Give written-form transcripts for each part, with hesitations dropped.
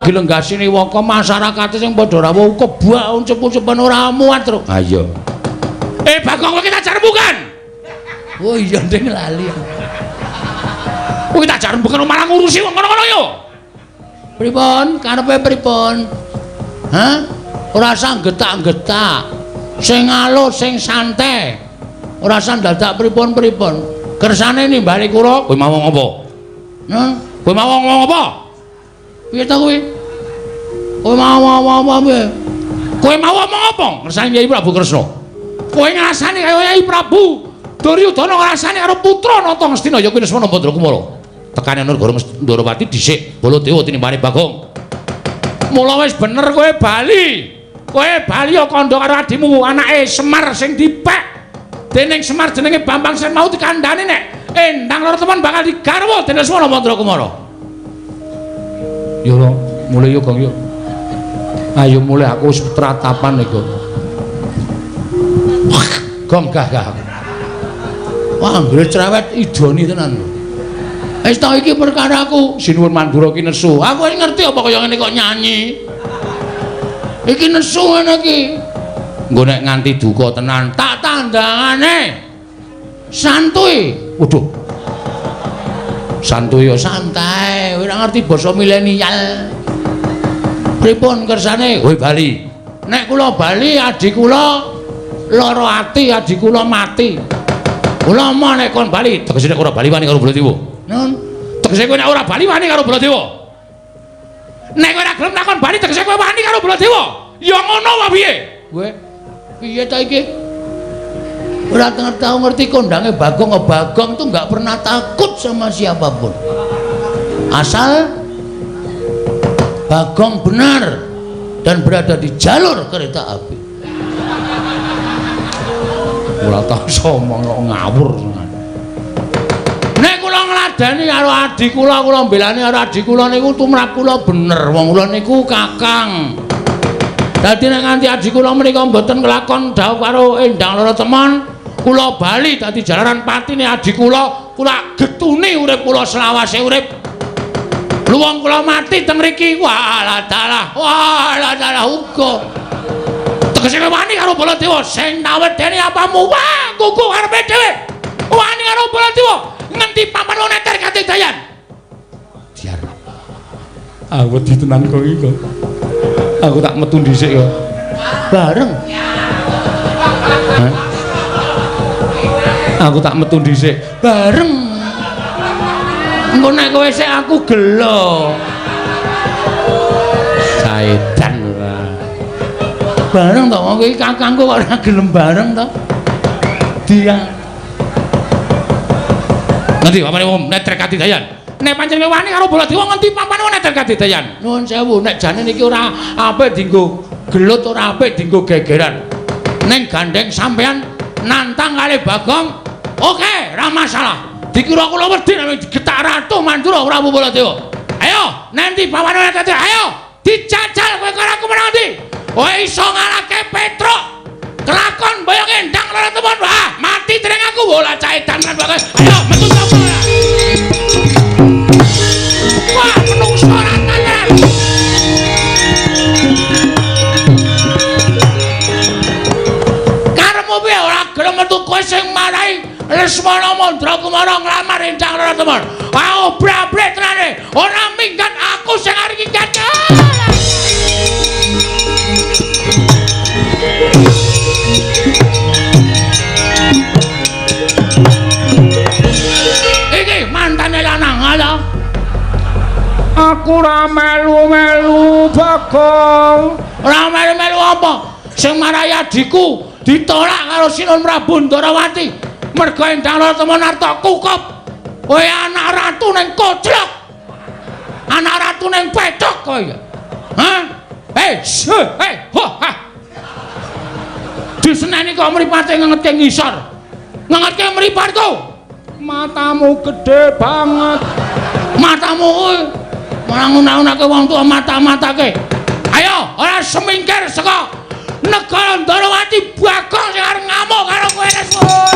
dilenggasine waka masyarakat sing padha rawuh kebak uncep-uncepan ora muat terus. Ha iya. Bagong kowe tak jar bukan? Oh iya ndeng lali. Kowe tak jar bukan malah ngurusi wong ngono-ngono yo. Pripun? Karepe pripun? Hah? Ora usah getak-getak. Sing alus, sing santai. Ora usah dadak pripun-pripun. Kersane nimbali kula. Kowe mau ngopo? Hah? Kowe mau ngomong apa? Piye ta kowe? Kowe mau apa piye? Kowe mau ngomong apa? Kersane Kyai Prabu Kresna. Kowe ngrasani kaya Kyai Prabu Duryudana ngrasani karo putra Nata Ngastina ya kuwi Lesmana Bandrakumara. Tekane Ndarawati dhisik Baladewa tinimbane Bagong. Mula wis bener kowe bali. Kowe bali ya kandha karo adimu anake Semar sing dipek. Dening Semar jenenge Bambang Sen mau dikandhani nek Endang Laratemon bakal digarwa dening Lesmana Bandrakumara. Yo mulai yo Gong yo. Ayo mulai aku wis tratapan iku. Gong gagah. Wah, anggere cerewet idoni tenan. Wis ta iki perkaraku sinuwun Mandura ki nesu. Aku wis ngerti apa kaya ngene kok nyanyi. Iki nesu ngene iki. Engko nek nganti duka tenan tak tandangane. Santuy. Waduh. Santuy yo santai, ora ngerti basa milenial. Pripun kersane? Woi bali. Nek kula bali adik kula lara ati, adik kula mati. Kula mau nek kon bali, tegese nek ora bali wani karo Baladewa. Nun. Tegese kowe nek ora bali wani karo Baladewa. Nek kowe ora gelem takon bali tegese kowe wani karo Baladewa. Ya ngono wae piye? Kowe piye ta iki? Ora tahu ngerti kondange Bagong. Bagong tuh nggak pernah takut sama siapapun. Asal Bagong benar dan berada di jalur kereta api. Ora tau somong kok ngawur. Nek kula ngladeni karo adik kula mbelani karo adik kula niku tumrap kula bener. Wong kula niku kakang. Dadi nek nganti adik kula menika mboten kelakon dawuh karo Endang Laratemon, kula bali dadi jalaran patine adik kula getuni urip kula selawase urip. Luwung kula mati teng mriki, walah dalah uga. Tegese wani karo Baladewa sing nawedeni apamu, wah kuku karepe dhewe. Wani karo Baladewa ngendi papan neter kate dayan. Diar. Aku wedi tenan kok iki. Aku tak metu dhisik kok. Bareng. Hah? Aku tak metu dhisik. Bareng. Engko nek kowe sik aku gelo. Saedan ora. Bareng to wong iki kakangku kok ora gelem bareng to. Dia. Ngendi papane wong neter katidayan? Nek pancen wani karo Baladewa ngendi papane wong neter katidayan? Nuwun sewu, nek jane niki ora apik dienggo gelut, ora apik dienggo gegeran. Ning gandeng sampean nantang kali Bagong, oke, ora masalah. Dikira kula wedi nek digetak Ratu Mandura Prabu Baladewa. Ayo, nanti pawane neter, ayo dijajal kowe karo aku menang ndi? Kowe iso ngalahke Petruk. Kelakon boyong Endang Laratemon, wah, mati dereng aku bola caedan lan bagus. Ayo metu sapa? Wah, menungso ratanan. Karepmu piye ora gelem metu kowe sing marahi Lesmana Mandrakumara nglamar Endang Laratemon. Ah, obrak-abrik tenane. Ora minggat aku sing arep minggat. Iki mantane lanang ala. Aku ora melu-melu Bagong. Ora melu-melu apa? Sing marahi adikku ditolak karo Sinun Prabu Ndarawati. Mergo Endang Laratemon arta kukup. Kowe anak ratu ning koclok. Anak ratu ning petok kowe. Hah? Ha. Diseneni kok mripate ngengetke ngisor. Ngengetke mripatku. Matamu gede banget. Matamu kuwi malah nguna-unake wong tuwa mata-matake. Ayo, ora semingkir saka negara Ndarawati Bagong sing arep ngamuk karo kowe Lesmana.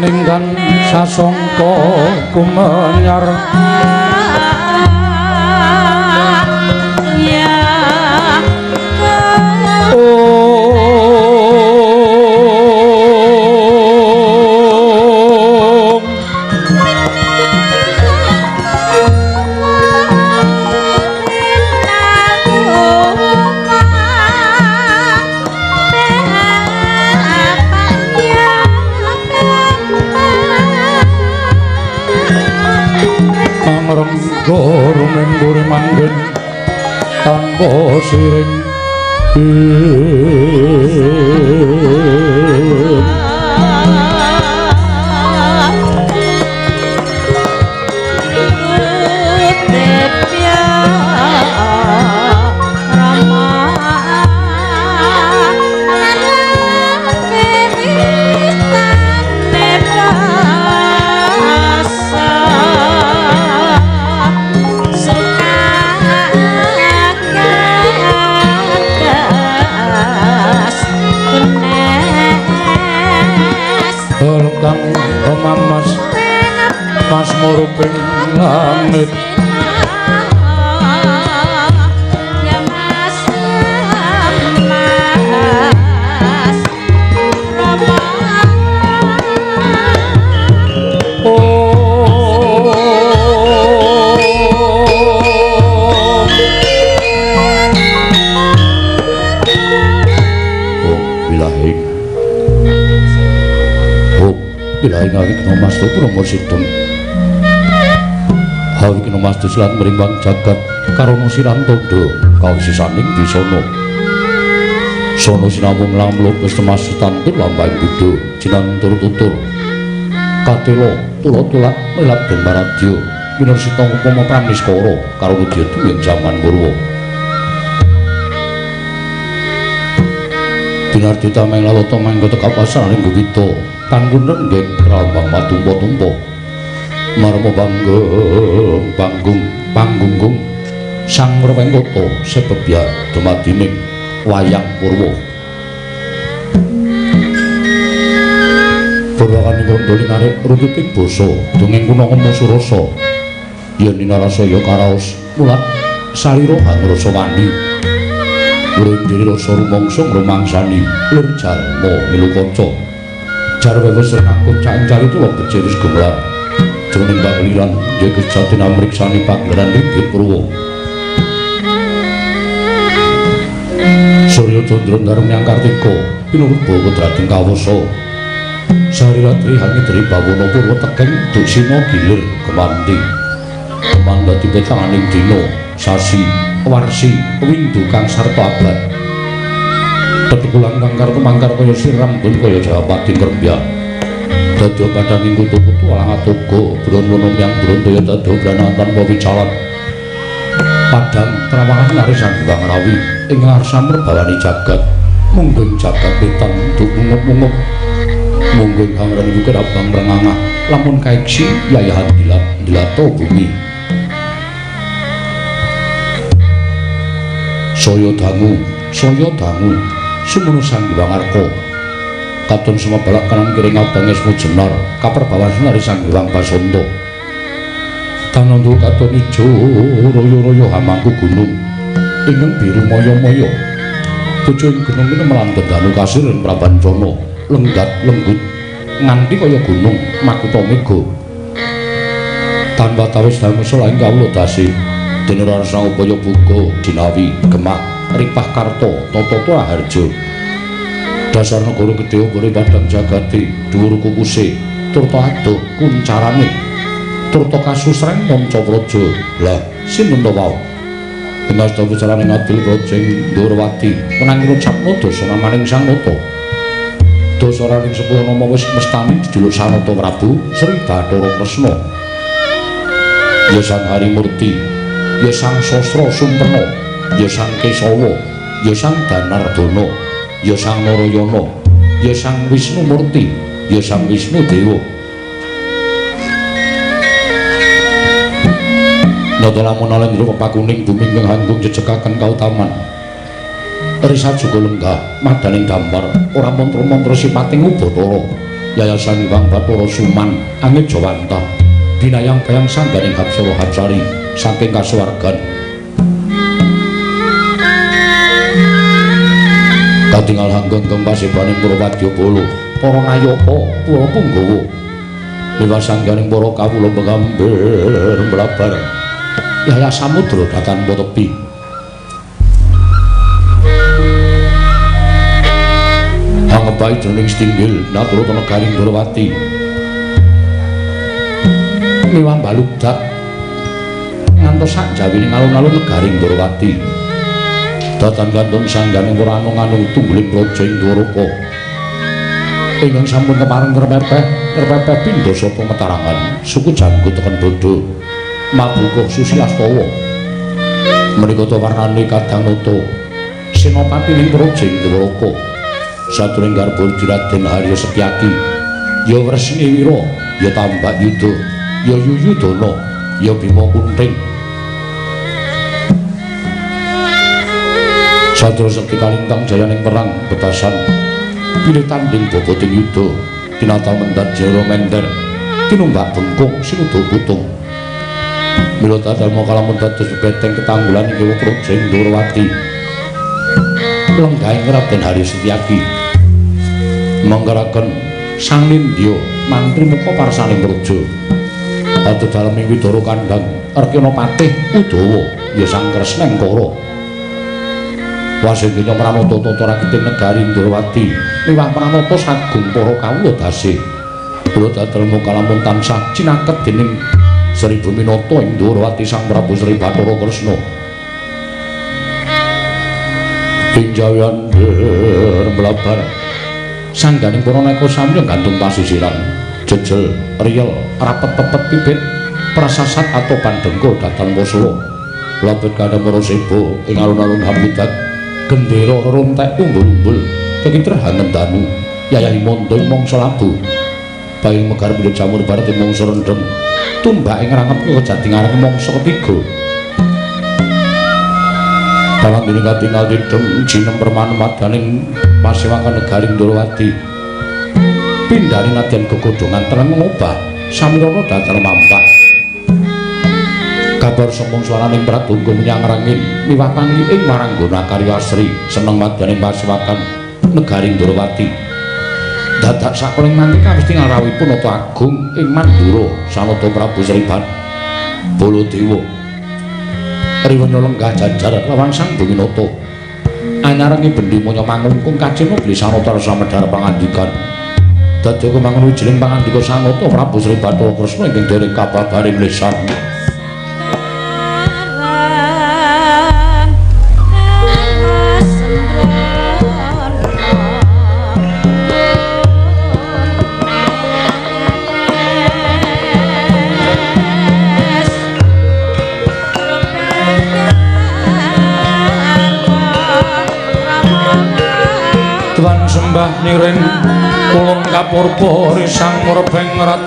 ninggan sasangka kumenyar gorong gori manggen tanpa siring Mas muruping langit ya mas Rama bilahi ngawit nomas tu promo situng hawik nomas tu silat merimbang jagat karo musiran todo kau sisaning di sono sinamung lamluk wis temas tantur lambang budo jinan tur-tutur katelo tulo-tulak melat den maradya minursita upama praniskara karo widya duwing jaman purwa binardita menglalata manggota kapasaring gubita kanggo nenggeng rambang matumpa-tumpa marma panggung sang rewengkota sebebya dumadining wayang purwa Purwakani kondoli narik rututing basa dongeng kuna ngomong surasa yen ninarasaya karaos mulat salira hangrasa wani urip rasa rumangsa ngrumangsani lir jalma milu kanca jarwe wis ngakut cancari tuwa beceris gemelar jroning pagliran yaiku jatin amriksani pagelaran inggih purwa Surya Candra ndareng nyang Kartika pinurut bawa drading kawasa sariratri hangitri bawana purwa tekeng duksina gilir kemanti kemandati petanganing dina sasi warsi windu kang sarta abad tetekulang kang kartu mangkar kaya siram pun kaya jawapati ngrembya dadi padhanging kutu-kutu alang atoga brono yang brontaya dadi branatan pawicalan padhang trawangan larisan Bang Rawi ing ngarsam rebawani jagat mungging jagat wetan duk mungup-mungup mungging hangrani bukit abang rengangah lamun kaiksi yayahan dilato bumi saya dangu sumono Sang Hyang Arka katon sumebalak kanan kiri ngabange smujenar kaperbawan sunari Sang Hyang Basanta tanandha katon ijo royo-royo hamangku gunung ingkang biru moyo-moyo tujuh ing gunung kene melandhet dalu kasir ing prabancana lenggat lenggut nganti kaya gunung makuta mega tanpa tawis dalem selaing kawula dasi dene rasa upaya buka dinawi gemak ripah karta tata harjo dasar negara gedhe ubure padang jagati dhuwur kupuse turta adoh kuncarane turta kasusreng manca praja lah sinten to wae Benas to bicarane ngadil projeng Ndurwati menangiro capno dosa namaning Sang Nata dosa raning sepuh nama wis mestani dijuluk Sanata Prabu Sri Bathara Kresna ya Sang Harimurti ya Sang Sastra Sumperna ya Sang Kesawa ya Sang Danardana ya Sang Narayana ya Sang Wisnu Murti ya Sang Wisnu Dewa nata lamun alendra pepakuning bumi ing hanggung jejekaken kautaman risat juga lenggah madaning dampar ora mantra-mantra sipating Ubathara Yayasan Iwang Bathara Suman Angit Jawanta binayang bayang sangganing Hapsara Hapsari saking kasuwargan katingal hanggenggeng pasibaning para wadyabala para nayaka para punggawa liwat sangganing para kawula pengambir mlabar Yaya Samudra Datan Tepi hangepai jroning stinggil naturata negaring Durawati miwah balugdak ngantos sak jawining alun-alun negaring Durawati datan gantun sangganing para anung-anung tungguling praja ing Dwaraka ingkang sampun kepareng terpepeh pindha sapa matarangan suku Jambu teken Bodo mabuka Susi Astawa menika to warnane kadang nata senopati ning praja ing Dwaraka saturing garba Raden Harya Setyaki ya Wresni Wira ya Tambak Yuda ya Yuyudana ya Bima Kunting Sadra Sekti kalintang jayaning perang betasan pilih tanding boboting yuda tinata mendat jero mender tinumbak bengkung sinuda putung mila dadalma kalamun dados beteng ketanggulan ing praja ing Durawati lenggahing Raden Harya Setyaki manggaraken Sang Nindya mantri muka parsaning praja adu daleming Widara Kandhang Arjuna Patih Udawa ya Sang Kresnengkara wasingnya Pranata rakiting negari Durawati liwah Pranata sagung para kawula dasih kula dadalmu kalamun tansah cinaket dening Sri Buminata ing Durawati Sang Prabu Sri Bathara Kresna pinjawian mlabar sangganing para neka sami gantung pasisiran jejel riyel rapet pepet pipit prasasat atopan dengkul datan wasula labet kadang para sebo ing alun-alun Hambudat gendera rontek umbul-umbul kekitrahan danu yayahi mondo ing mangsa labu baing megar milut jamur barat ing mangsa rendhem tumbak ing rangep kejati ngareng mangsa ketiga dalam dini katingal didem jinem permanemadaning pasewakan negaring Durawati pindhani nadyan gegodhongan tereng ngobah samirana datar mampak kabar sombong swaraning pratungga menyang rangin miwah pangiing maranggana karya asri seneng madyaning pasewakan negaring Durawati dadak sakuling manthi kawistingal rawuhipun Nata Agung ing Mandura Sanata Prabu Sri Baladewa riwana lenggah jajar lawan Sang Buminata anyarengi bendi manya mangungkung kacena beli Sanata Rasa Medhar pangandikan dadi kumangun wijining pangandika Sanata Prabu Sri Bathara Kresna ing dereng kababaring lisan sembah niring kulon kapurpa risang murbeng rat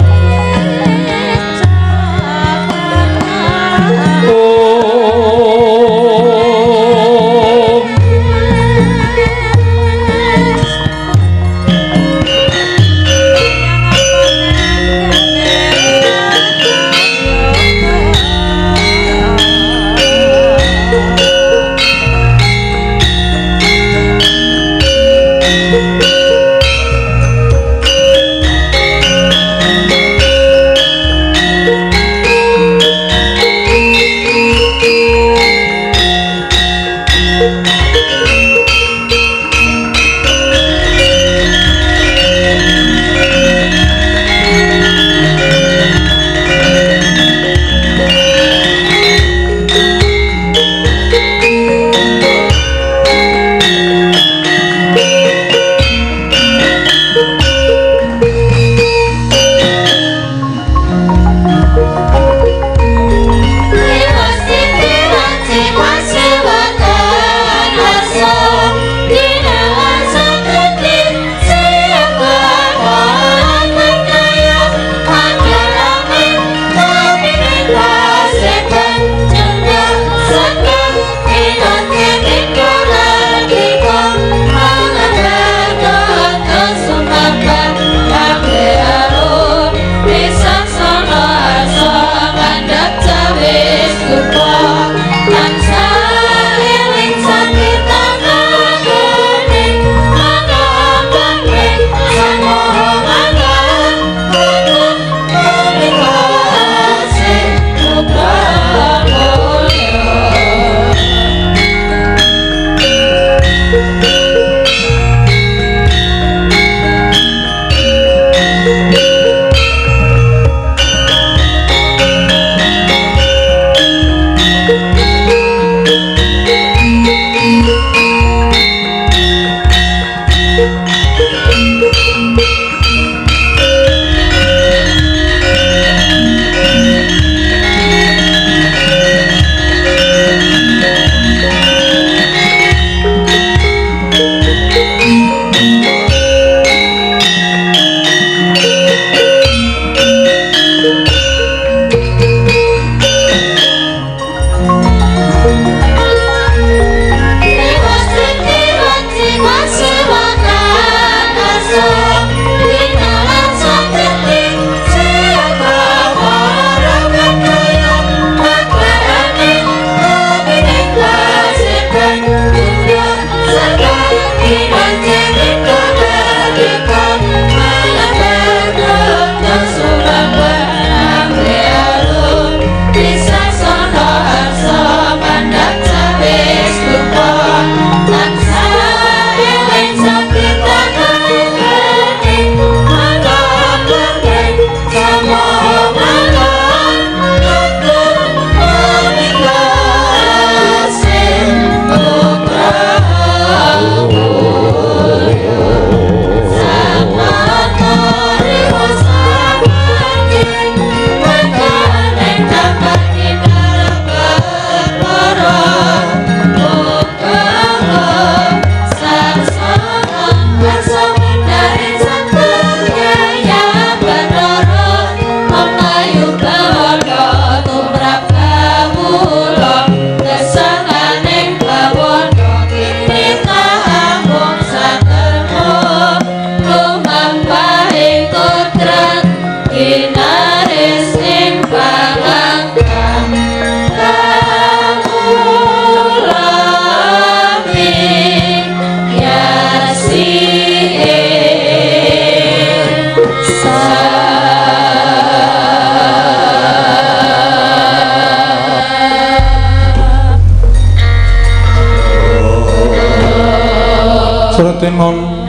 Tinon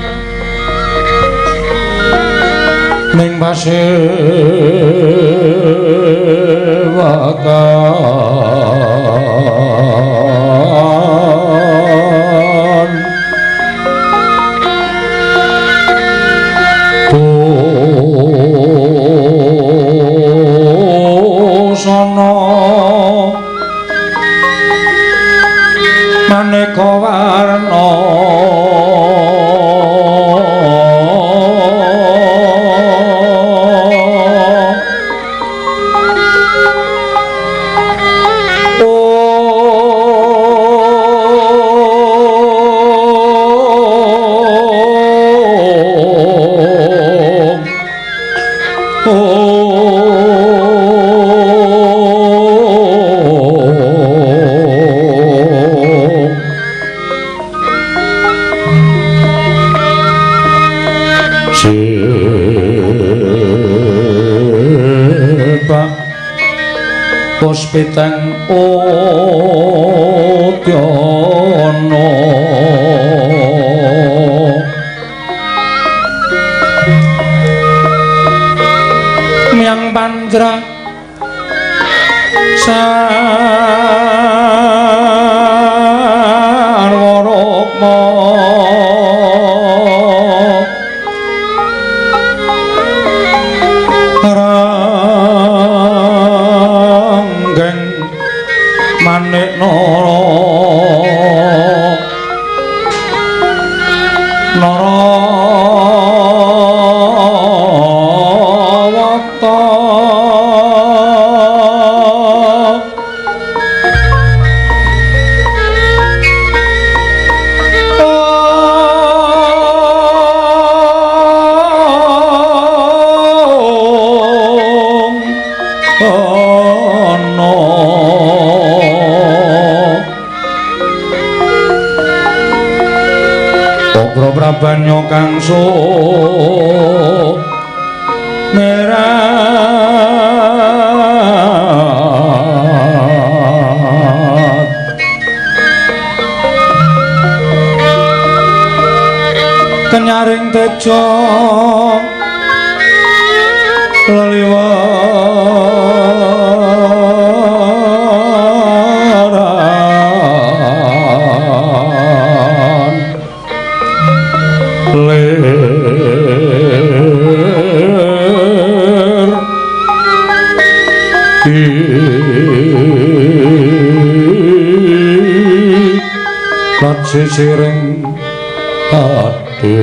ning pasewakan busana maneka warna Puspiteng Udyana Miang Pandra Sarwarukma Manik Narawata Prabanyo kang merat kenyaring tejo leliwaran Lat sisiring ati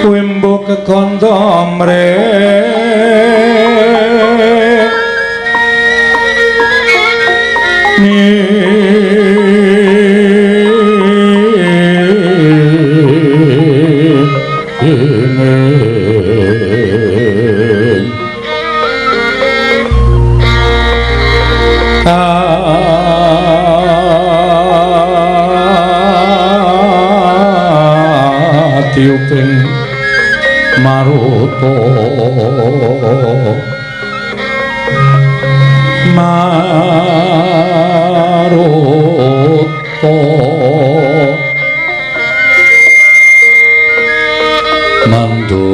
Wimbo kekondo mrek tiuping maruto Mando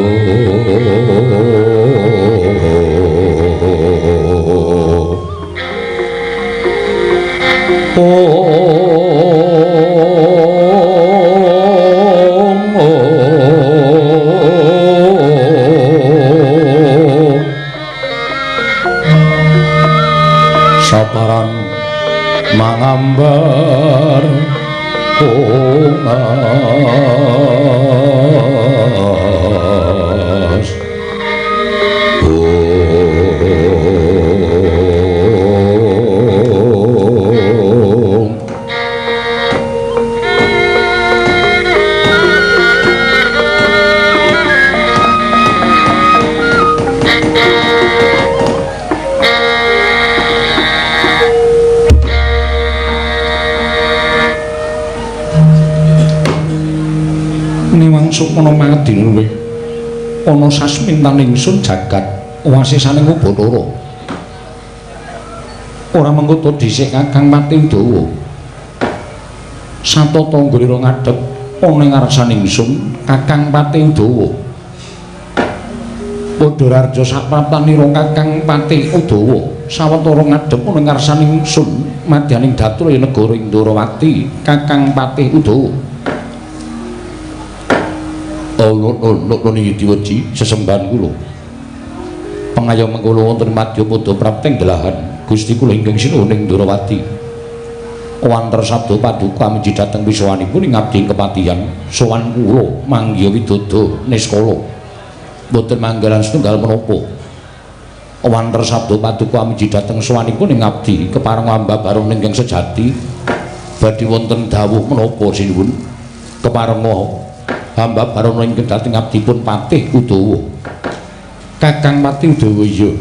saparan mangambar ongas Sukmana mangading luwih ana sasmintan ingsun jagat wasisaning Bathara ora mengko dhisik Kakang Pati Udawa satata nggolira ngadhep ana ing ngarsaning ingsun Kakang Pati Udawa padha rarja saprapanira Kakang Pati Udawa sawetara ngadhep ana ing ngarsaning ingsun madyaning datur ing negara Indrawati Kakang Pati Udawa niki diweji sesembahan kula pangayom mengkula wonten madya padha prapteng delahan Gusti kula ingkang sinuhing Ndrawati wanter sabda paduka miji dhateng wiswanipun ing abdi kepatihan sowan kula manggya widodo niskala boten manggalan setunggal menapa wanter sabda paduka miji dhateng sowanipun ing abdi kepareng ambabaron ingkang sejati badhe wonten dawuh menapa sinuwun keparenga hamba barono ingkang dhateng abdipun Patih Udawa Kakang Pati Udawa iya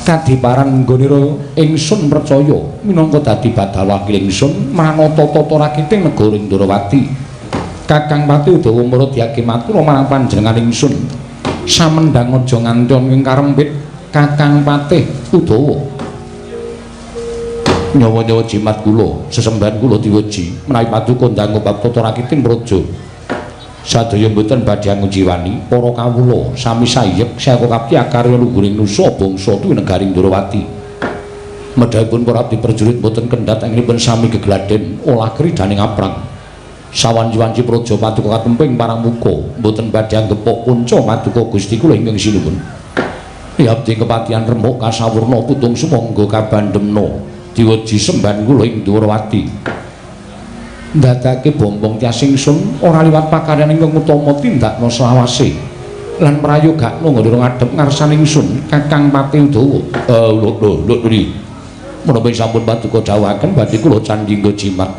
kadiparan nggonira ingsun percaya minangka dadi badal wakil ingsun manata tata rakiting negara Indrawati Kakang Pati Udawa muradake matur marang panjenengan ingsun samendhang aja nganti ing karempit Kakang Patih Udawa nyawa-nyawa jimat kula sesembahan kula diweji menawi paduka ndang bab tata rakiting praja sadaya mboten badhe ngujiwani para kawula sami sayek saka kapti akarya luhuring nusa bangsa tuwi negari Ndrawati medhahipun para abdi prajurit mboten kendhat anggenipun sami gegladen olah kridaning aprang sawanci-wanci praja paduka katemping parang muka mboten badhe anggepok punca paduka Gusti kula ingkang sinuwun abdi kepatihan remuk kasawurna putung sumangga kabandhemna diweji sembahan kula ing Ndrawati ndadake bombong tias ingsun ora liwat pakaryan ingkang utama tindakna selawase lan prayogakna nggolira ngadhep ngarsaning ingsun Kakang Pati Udawa lho menapa sampun paduka dawuhaken badhe kula candhingga jimat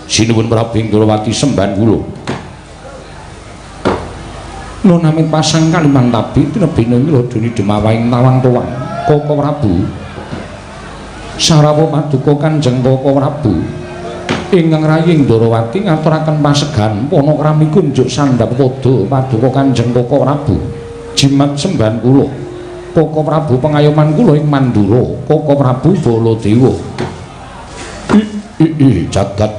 sinuwun Prabu Ndrawati sembahan kula nonaming pasang kaliman tabi tinebine mila duni demawahing tawang tuwang Koko Prabu Sarawa paduka Kanjeng Koko Prabu ingkang rayi Ndrawati ngaturaken pasegan panakrami kunjuk sandhap pada paduka Kanjeng Koko Prabu jimat sembahan kula Koko Prabu pengayoman kula ing Mandura Koko Prabu Baladewa jagat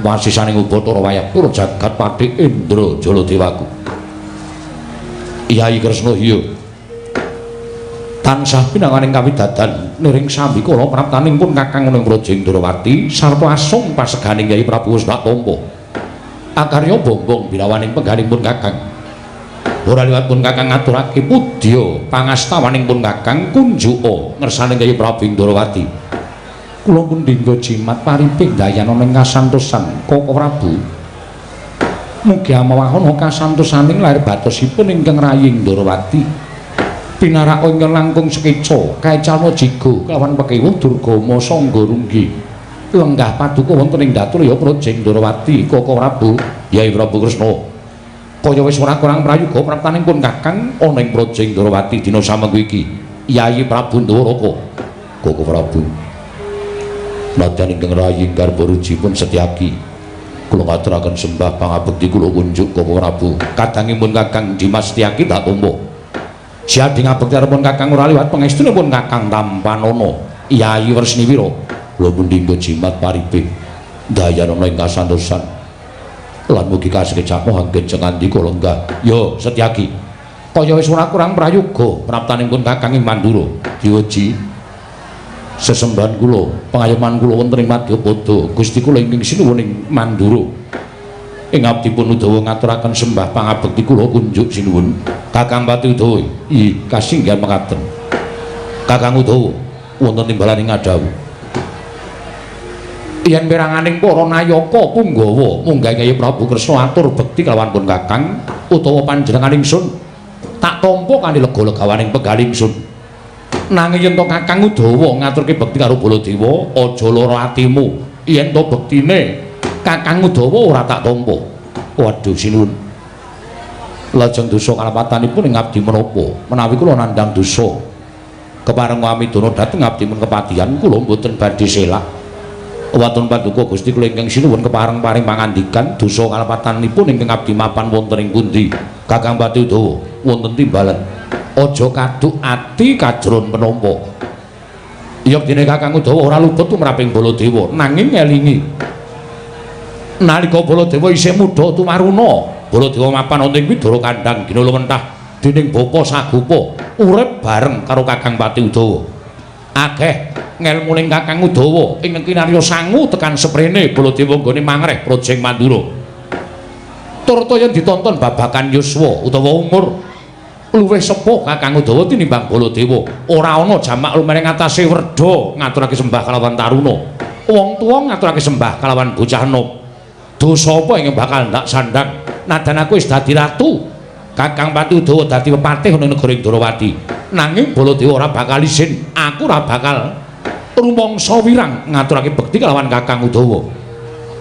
wasisaning Bathara Wayapura jagat Pati Indra Jaladewaku Kyai Kresna iya tansah pinanganing kawidadan niring sambikala praptaning pun Kakang ing Praja Indrawati sarta asung paseganing Kyai Prabu Wasnatampa akarya bombong birawaning pengganing pun Kakang ora liwat pun Kakang ngaturake pudya pangastawaning pun Kakang kunjuka ngersaning Kyai Prabu Indrawati kula pun dinggo jimat pariping dayana ning kasantosan Koko Prabu mugi amawahana kasantosaning lair batosipun ingkang rayi Ndrawati pinarak ingkang langkung sekeca kaecalna jiga kelawan pekewuh Durgama sangga runggi lenggah paduka wonten ing datur ya Praja Ndrawati Koko Prabu Kyai Prabu Kresna kaya wis ora kurang prayoga praptaning pun Kakang ana ing Praja Ndrawati dina samengko iki Kyai Prabu Ndwaraka Koko Prabu nadyan ingkang rayi garba rujipun Setyaki kula ngaturaken sembah pangabekti kula kunjuk Koko Prabu kadangipun Kakang Dimas Setyaki tak tampa Siadi ngabektaripun Kakang ora liwat pangestunipun Kakang Tampanana Kyai Wresniwira kula pun dinggo jimat pariping dayana ing kasantosan lan mugi kasegejapmu anggen cengandika lenggah. Ya Setyaki, kaya wis ora kurang prayoga praptanipun Kakang ing Mandura. Diweji sesembahan kula, pengayoman kula wonten ing Madyapada, Gusti kula ingkang sinuwun ing Mandura. Ing abdipun Udawa ngaturaken sembah pangabekti kula kunjuk sinuwun. Kakang Pati Udawa, kasinggihan mekaten. Kakang Udawa wonten timbalan ing Ngadawu. Yen piranganing para nayaka Punggawa munggah Kyai Prabu Kresna atur bekti kelawan pun Kakang utawa panjenengan ingsun tak tampa kanthi lega-legawaning pegal ingsun. Nanging yen to Kakang Udawa ngaturke bekti karo Baladewa, aja lara atimu. Yen to bektine Kakang Udawa ora tak tampa. Waduh sinuwun. Lajeng dosa kalapatanipun ing abdi menapa? Menawi kula nandhang dosa kepareng Amidana dhateng abdi men kepadihan kula mboten badhe selak. Waton paduka Gusti kula ingkang sinuwun kepareng paring pangandikan dosa kalapatanipun ingkang abdi mapan wonten ing pundi? Kakang Pati Udawa wonten timbalan. Aja kaduk ati kajron menapa. Ya dene Kakang Udawa ora luput tumraping Baladewa, nanging ngelingi nalika Baladewa isih muda tumaruna, Baladewa mapan wonten ing Widara Kandhang gina lumentah dening bapa Sagopa urip bareng karo Kakang Pati Udawa. Akeh ngelmuning Kakang Udawa ingkang kinarya sangu tekan seprene Baladewa nggone mangreh Projeng Mandura. Turta yen ditonton babakan yuswa utawa umur luwih sepuh Kakang Udawa tinimbang Baladewa, ora ana jamak lumeneng atase werda ngaturake sembah kalawan taruna. Wong tuwa ngaturake sembah kalawan bocah enom. Dosa apa ingkang bakal ndak sandhang nadan aku wis dadi ratu. Kakang Pati Udawa dadi pepatih ning negara Indrawati. Nanging Baladewa ora bakal isin, aku ora bakal rumangsa wirang ngaturake bekti kalawan Kakang Udawa.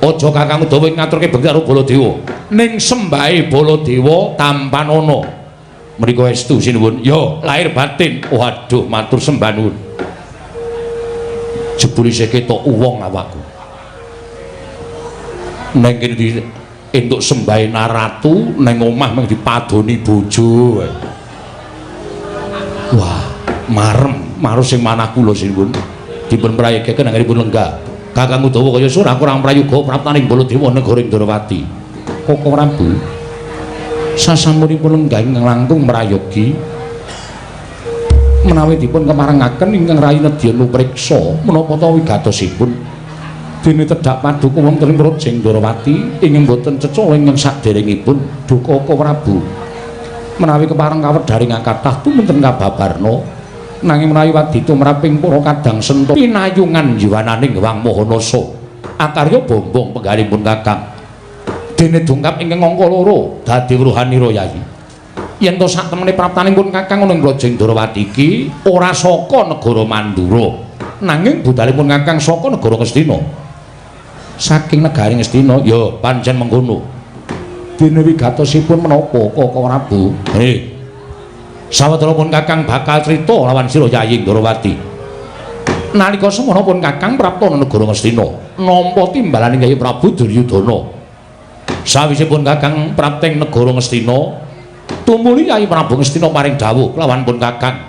Aja Kakang Udawa ngaturake bekti karo Baladewa, ning sembahe Baladewa tampan ana. Mriko estu sinuwun. Ya, lahir batin. Waduh, matur sembah nuwun. Jebule isih ketok wong awakku. Ning kene entuk sembahe naratu ning omah mung dipadoni bojo. Wah, marem sing manah kula sinuwun. Dipun prayogaken anggenipun lenggah. Kakang Udawa kaya ora kurang prayoga praptaning Baladewa negara Indrawati. Koko Prabu sasampunipun lenggah ingkang langkung mrayogi menawi dipun kemarangaken ingkang rayi nedya nupriksa menapa ta wigatosipun dene tedhak paduka wonten ing Projeng Indrawati ingkang boten cecok ingkang sadèrèngipun duka Prabu menawi kepareng kawedharing kathah tumunten kababarna nanging menawi wadi tumraping para kadang senta pinayungan jiwananing Wang Mahanasa akarya bombong penggalipun Kakang dene dungkap ingkang angka 2 dadi Ruhanira Yayi. Yen to sak temene praptanipun Kakang ing Projeng Indrawati iki ora saka negara Mandura, nanging budalipun Kakang saka negara Ngastina. Saking negari Ngastina ya pancen mengkono. Dene wigatosipun menapa Koko Prabu? Sawedarapun Kakang bakal crita lawan sira Yayi Indrawati. Nalika semana pun Kakang prapta negara Ngastina nampa timbalaning Kyai Prabu Duryudana. Sawisipun Kakang prapting negara Ngastina, tumuli Kyai Prabu Ngastina paring dawuh kelawan pun Kakang.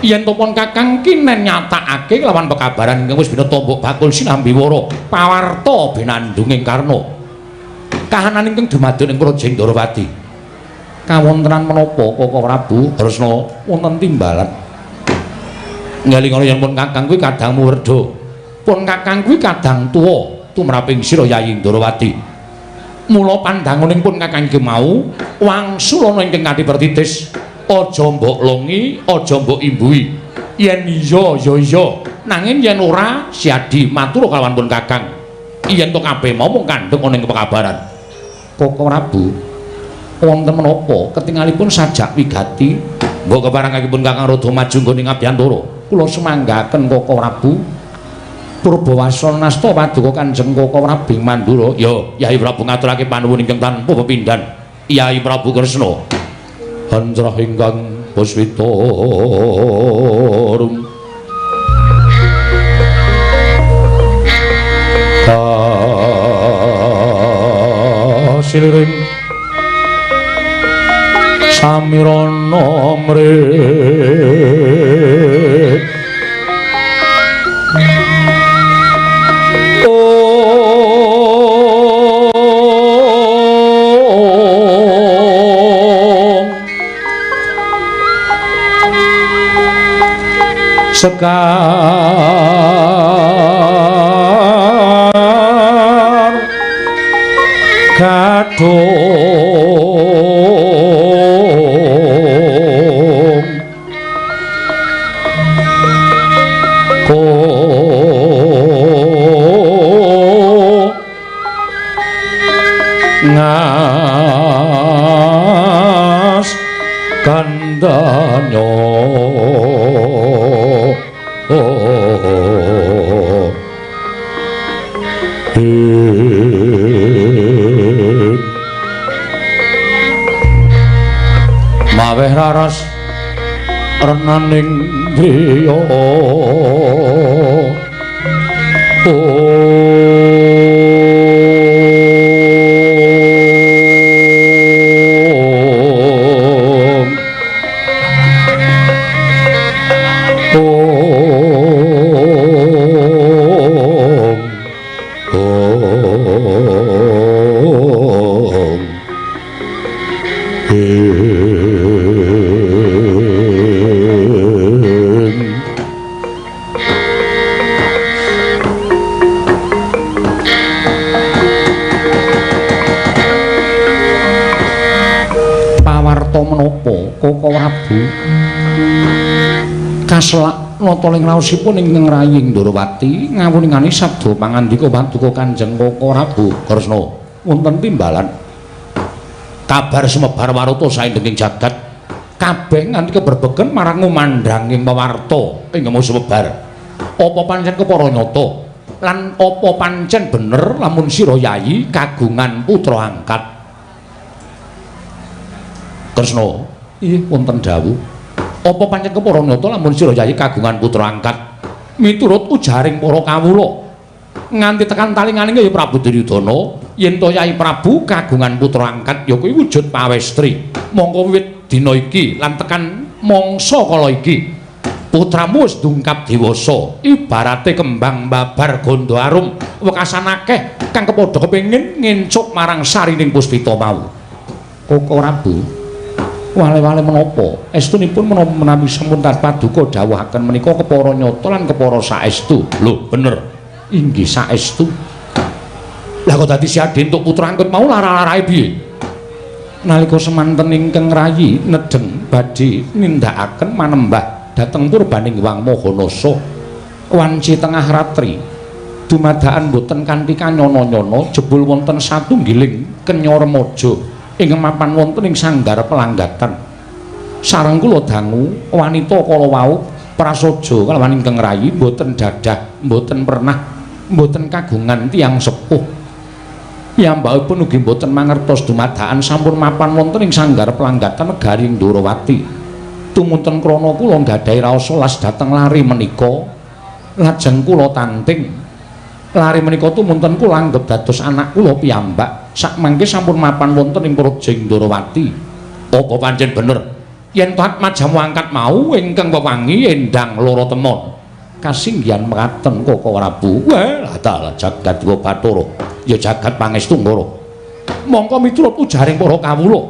Yen to pun Kakang kinen nyatakake kelawan pekabaran ingkang wis binata bakul sinambiwara pawarta binandunging Karna. Kahanan ingkang dumadun ing Projeng Indrawati. Kawontenan menapa Koko Prabu Kresna wonten timbalan. Ngeling-eling yen pun Kakang kuwi kadang werda. Pun Kakang kuwi kadang tuwa tumraping sira Yayi Indrawati. Mula pandanganing pun Kakang iki mau wangsul ana ingkang kanthi pertitis, aja mbok longi, aja mbok imbui. Yen iya ya iya, nanging yen ora siadi matur kalawan pun Kakang. Yen to kabeh mau mung kandheng ana ing pekabaran. Koko Prabu wonten menapa ketingalipun sajak wigati mbok keparengipun Kakang Rada maju nggone Ngabyantara. Kula semanggaken Koko Prabu Purbawasana nasta paduka Kanjeng Koko Prabu Mandura. Ya, Kyai Prabu ngaturake panuwun ingkang tanpa pepindhan. Kyai Prabu Kresna. Hanjrah ingkang Puspita rum. Kasiliring samirana mrit. sekar gadung ngas kandanya maweh raras renaning griya kaselak nata ing raosipun ingkang raying Ndorowati ngawuningani sabda pangandika paduka Kanjeng Koko Prabu Kresna wonten timbalan kabar sumebar warta saindenging jagat kabeh nganti keberbegen marang ngumandhanging pawarta ing sumebar apa pancen kepara nyata lan apa pancen bener lamun sira yayi kagungan putra angkat Kresna inggih wonten dawuh apa pancen kepara nyata lamun sira yayi kagungan putra angkat miturut ujaring para kawula nganti tekan talinganing ya Prabu Duryudana yen to Yayi Prabu kagungan putra angkat ya kuwi wujud pawestri mongko wiwit dina iki lan tekan mangsa kala iki putramu wis dungkap dewasa ibarate kembang babar gondo arum wekasan akeh kang kepadha kepengin ngencuk marang sarining puspita mau Koko Prabu wale-wale menapa estunipun menawi sampun paduka dawuhaken menika kepara nyata lan kepara saestu lho bener inggih saestu lah kok dadi siade entuk putra angkut mau lara-larae piye nalika semanten ingkang rayi nedeng badhe nindakaken manembah dhateng purbaning Wang Mahanasa wanci tengah ratri dumadakan boten kanthi kanyana-nyana jebul wonten satunggiling kenya remaja ingkang mapan wonten ing sanggar pelanggatan sareng kula dangu wanita kala wau prasaja kalawan ingkang rayi boten dadah boten pernah boten kagungan tiyang sepuh piyambakipun ugi boten mangertos dumadakan sampun mapan wonten ing sanggar pelanggatan negari Ndorowati tumunten krana kula nggadahi raos las dhateng lari menika lajeng kula tanting lari menika tumunten kula anggep dados anak kula piyambak sak mangke sampun mapan wonten ing Projing Ndorowati apa pancen bener yen Atma jamu angkat mau ingkang wewangi endang loro temon kasinggihan mekaten Koko Prabu wah dalah jagat wa Bathara ya jagat pangestu Nggara mongko miturut ujaring para kawula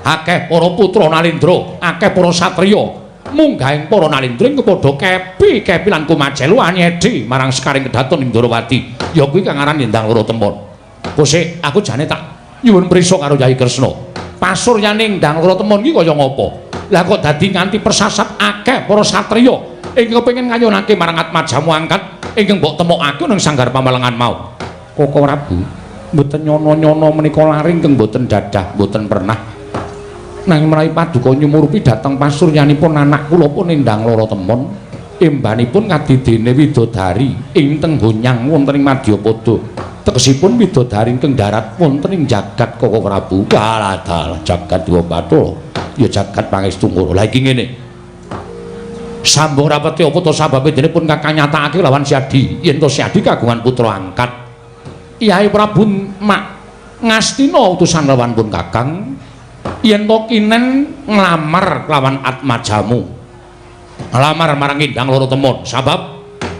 akeh para putra Nalindra akeh para satriya munggahing para Nalindra kepadha kepi lan kumajelu anyedi marang sekaring kedaton ing Ndorowati ya kuwi kang aran endang loro temon Kosek aku jane tak nyuwun prisa karo Yayi Kresna. Pasuryane ndang loro temon iki kaya ngapa? Lah kok dadi nganti persasat akeh para satriya ingkang kepengin ngayunake marang Atma jamu angkat ingkang mbok temokake ning sanggar pamalengan mau. Koko Prabu, mboten nyono-nyono menika laring keng mboten dadah, mboten pernah. Nanging menawi paduka nyumurupi dhateng pasuryanipun anak kula pun ndang loro temon, embanipun kadidene widodari ing Tenggonyang wonten ing Madyapada. Tegesipun widodari ingkang darat wonten ing jagat Koko Prabu. Dalah jagat Dewa Bathara ya jagat pangestu Nggara. Lah iki ngene. Sambung rapete apa to sababe dene pun kakanyatakake lawan Siadi yen to Siadi kagungan putra angkat. Yayi Prabu mak ngastina utusan lawan pun Kakang yen to kinen nglamar lawan Atma jamu. Nglamar marang Indang Loro Temon sebab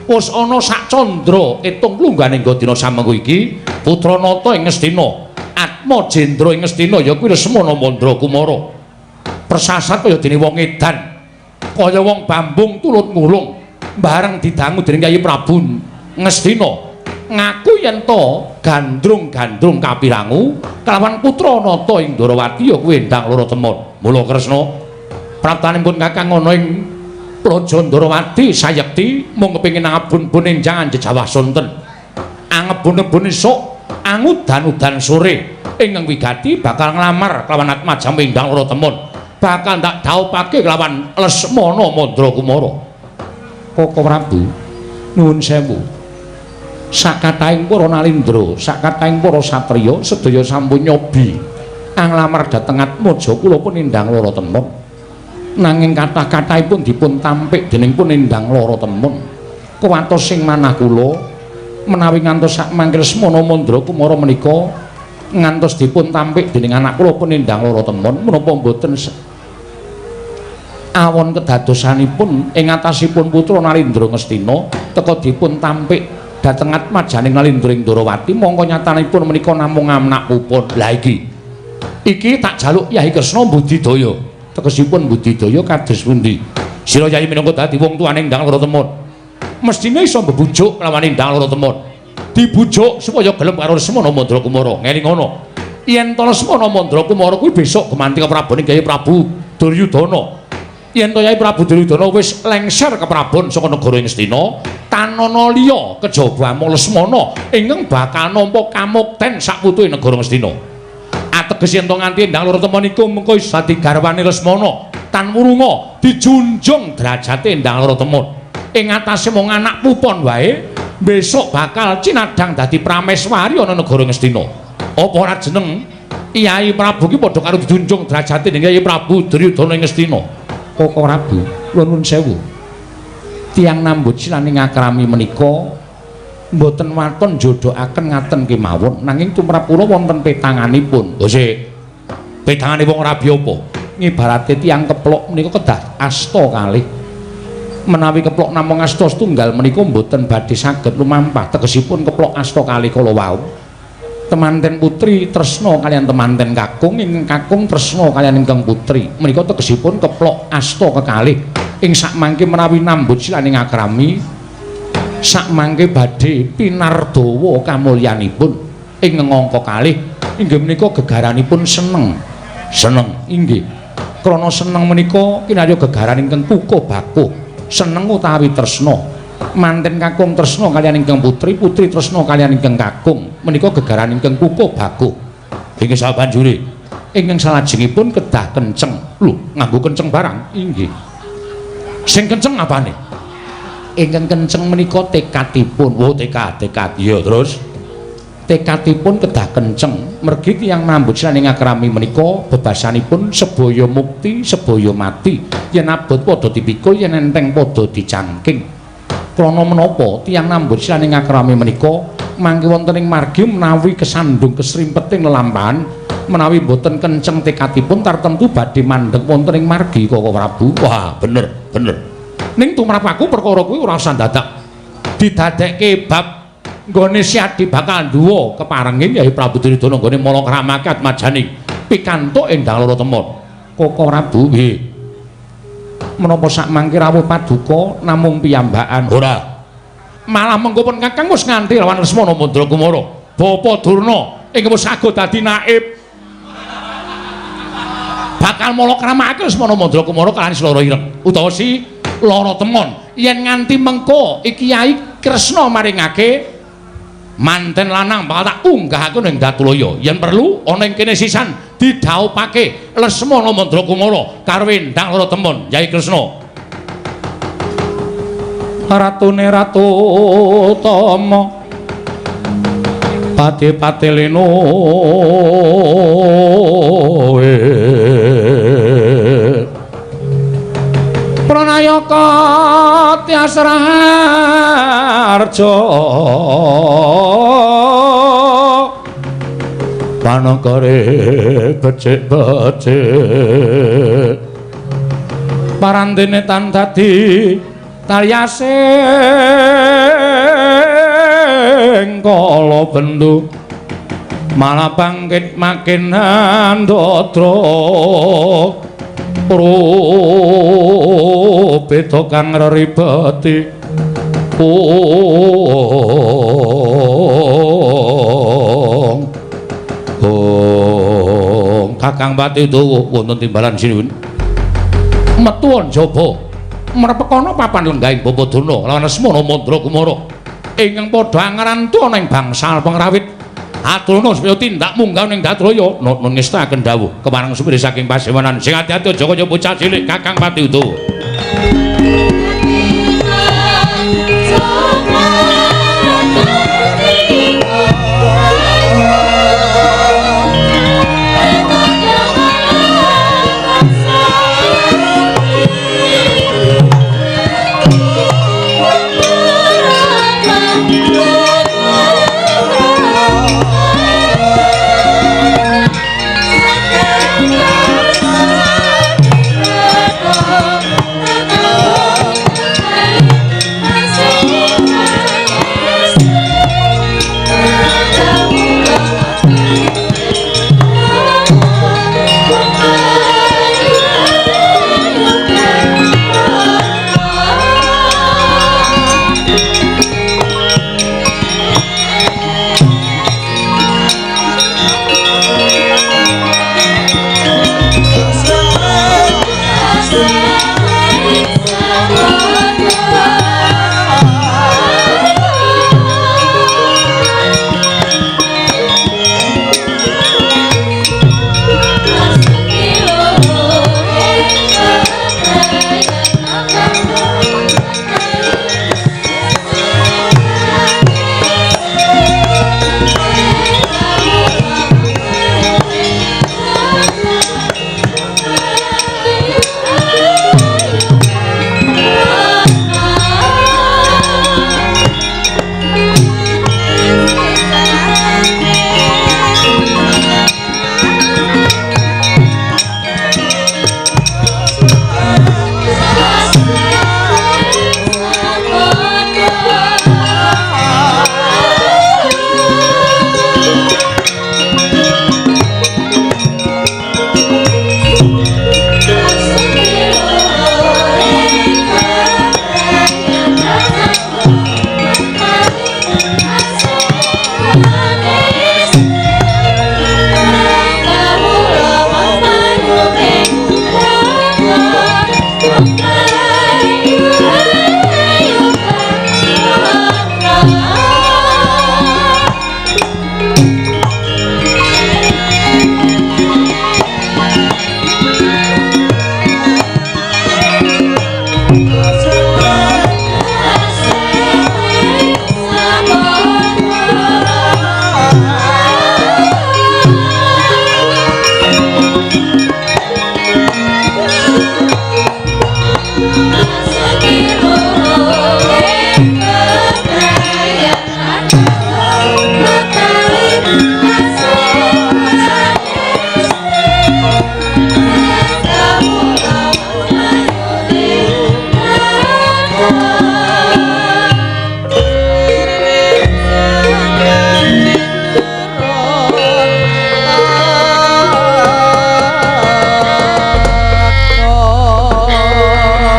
wis ana sak candra etung plungganing dina samengko iki putra nata ing Ngastina Atma Jendra ing Ngastina ya kuwi Lesmana Mandra Kumara persasat kaya dene wong edan kaya wong Bambung turut ngulung bareng didangu dening Kyai Prabu Ngastina ngaku yen to gandrung-gandrung kapirangu kelawan putra nata ing Ndarawati ya kuwi ndang loro temon. Mula Kresna praptanipun Kakang ana ing Praja Ndarawati sayekti mung kepengin ngabun-bun enjang jejawah sonten. Angebun-ebun esuk angudan-udan sore ingkang wigati bakal nglamar kelawan Atmajam indang loro temon. Bakal ndak dhaupake kelawan Lesmana Mandrakumara. Koko Prabu nuwun sewu. Sakatahing para nalindra, sakatahing para satriya sedaya sampun nyobi anglamar dhateng Atmaja kula pun indang lara temon. Nanging kathah-kathahipun dipun tampik dening pun indang lara temon. Kuwatos sing manah kula menawi ngantos sak mangke Lesmana Mandrakumara menika ngantos dipun tampik dening anak kula pun indang lara temon menapa mboten awon kedadosanipun ing atasipun putra Nalindra Ngastina teka dipun tampik dhateng Atmajaning Nalindra ing Ndarawati mongko nyatanipun menika namung anak puput. Lah iki tak jaluk Yai Kresna budidaya. Tegesipun budidaya kados pundi? Sira Yai minangka dadi wong tuane ndang lara temon. Mestine iso mbebujuk kelawan ndang lara temon. Dibujuk supaya gelem karo Lesmana Mandrakumara. Ngene ngono. Yen to Lesmana Mandrakumara kuwi besok gemantika prabaning Kyai Prabu Duryudana. Yen to Kyai Prabu Duryudana wis lengser ke prabon saka negara Ngastina, tanana liya kejaba amung Lesmana ingkang bakal nampa kamukten saputuhe negara Ngastina. Ateges yen to nganti ndang lara temon iku mengko iso dadi garwane Lesmana, tan murunga dijunjung derajate ndang lara temon. Ing atase mung anak pupon wae, besok bakal cinadang dadi prameswari ana negara Ngastina. Apa ora jeneng Kyai Prabu ki padha karo dijunjung derajate dening Kyai Prabu Duryudana ing Ngastina. Koko Prabu, kula nuwun sewu. Tiyang nambut silaning akrami menika mboten waton jodohaken ngaten kemawon, nanging tumrap kula wonten petanganipun. Lho sik. Petangane wong rabi apa? Ngibarate tiyang keplok menika kedah asta kalih. Menawi keplok namung asta setunggal menika mboten badhe saged lumampah. Tegesipun keplok asta kalih kala wau. Temanten putri tresna kalian temanten kakung, ingkang kakung tresna kalian ingkang putri. Menika tegesipun keplok asta kekalih. Ing sakmangke menawi nambut silaning akrami, sakmangke badhe pinardawa kamulyanipun ing ngangka kalih. Inggih menika gegaranipun seneng. Seneng inggih. Krana seneng menika kinarya gegaran ingkang kukuh bakuh. Seneng utawi tresna. Manten kakung tresna kaliyan ingkang putri, putri tresna kaliyan ingkang kakung menika gegaran ingkang kukuh bakuh. Inggih sabanjure ingkang salajengipun kedah kenceng. Lho, nganggo kenceng barang? Inggih. Sing kenceng apane? Ingkang kenceng menika tekadipun. Oh, tekad. Iya, terus tekadipun kedah kenceng. Mergi tiyang nambut silaning akrami menika bebasanipun sebaya mukti, sebaya mati. Yen abot padha dipikul, yen enteng padha dicangking. Krana menapa tiyang nambut silaning akrami menika mangke wonten ing margi menawi kesandung kesrimpeting lelampahan menawi boten kenceng tekadipun tartemtu badhe mandheg wonten ing margi Koko Prabu. Wah, bener. Ning tumrap aku perkara kuwi ora usah dadak didadekke bab nggone Siadi bakal duwa keparenging Kyai Prabu Duryudana nggone mala kramake Atmajaning pikantuk endang lara temon. Koko Prabu nggih. Menapa sak mangke rawuh paduka namung piyambakan. Ora. Malah mengko pun Kakang wis nganti lawan Lesmana Mandrakumara. Bapa Durna ing wis saged dadi naib. Bakal mala kramake Lesmana Mandrakumara kalawan Lara Ireng utawa si Lara Temon. Yen nganti mengko iki Kyai Kresna maringake manten lanang bakal tak unggahake ning Datulaya. Yen perlu ana ing kene sisan didhaupake Lesmana Mandrakumara karo endang Lara Temon. Kyai Kresna. Ratune Ratu Tama Pati-pati leno Pranayaka Tyasraharja Panagare becik-becik Parandene tan dadi talyasing kala bendu malah bangkit makin andadra rupita kang reribeti Kakang Pati Dawa wonten timbalan sinuwun metuwon jaba mrepekana papan lenggahing Bapadana lawan Asmana Mandra Kumara ingkang padha angrantu ana ing bangsal pengrawit aturna supaya tindak munggah ning Datraya nun ngestaken dawuh kemareng supir saking pasewanan sing ati-ati aja kaya bocah cilik Kakang Pati Dawa.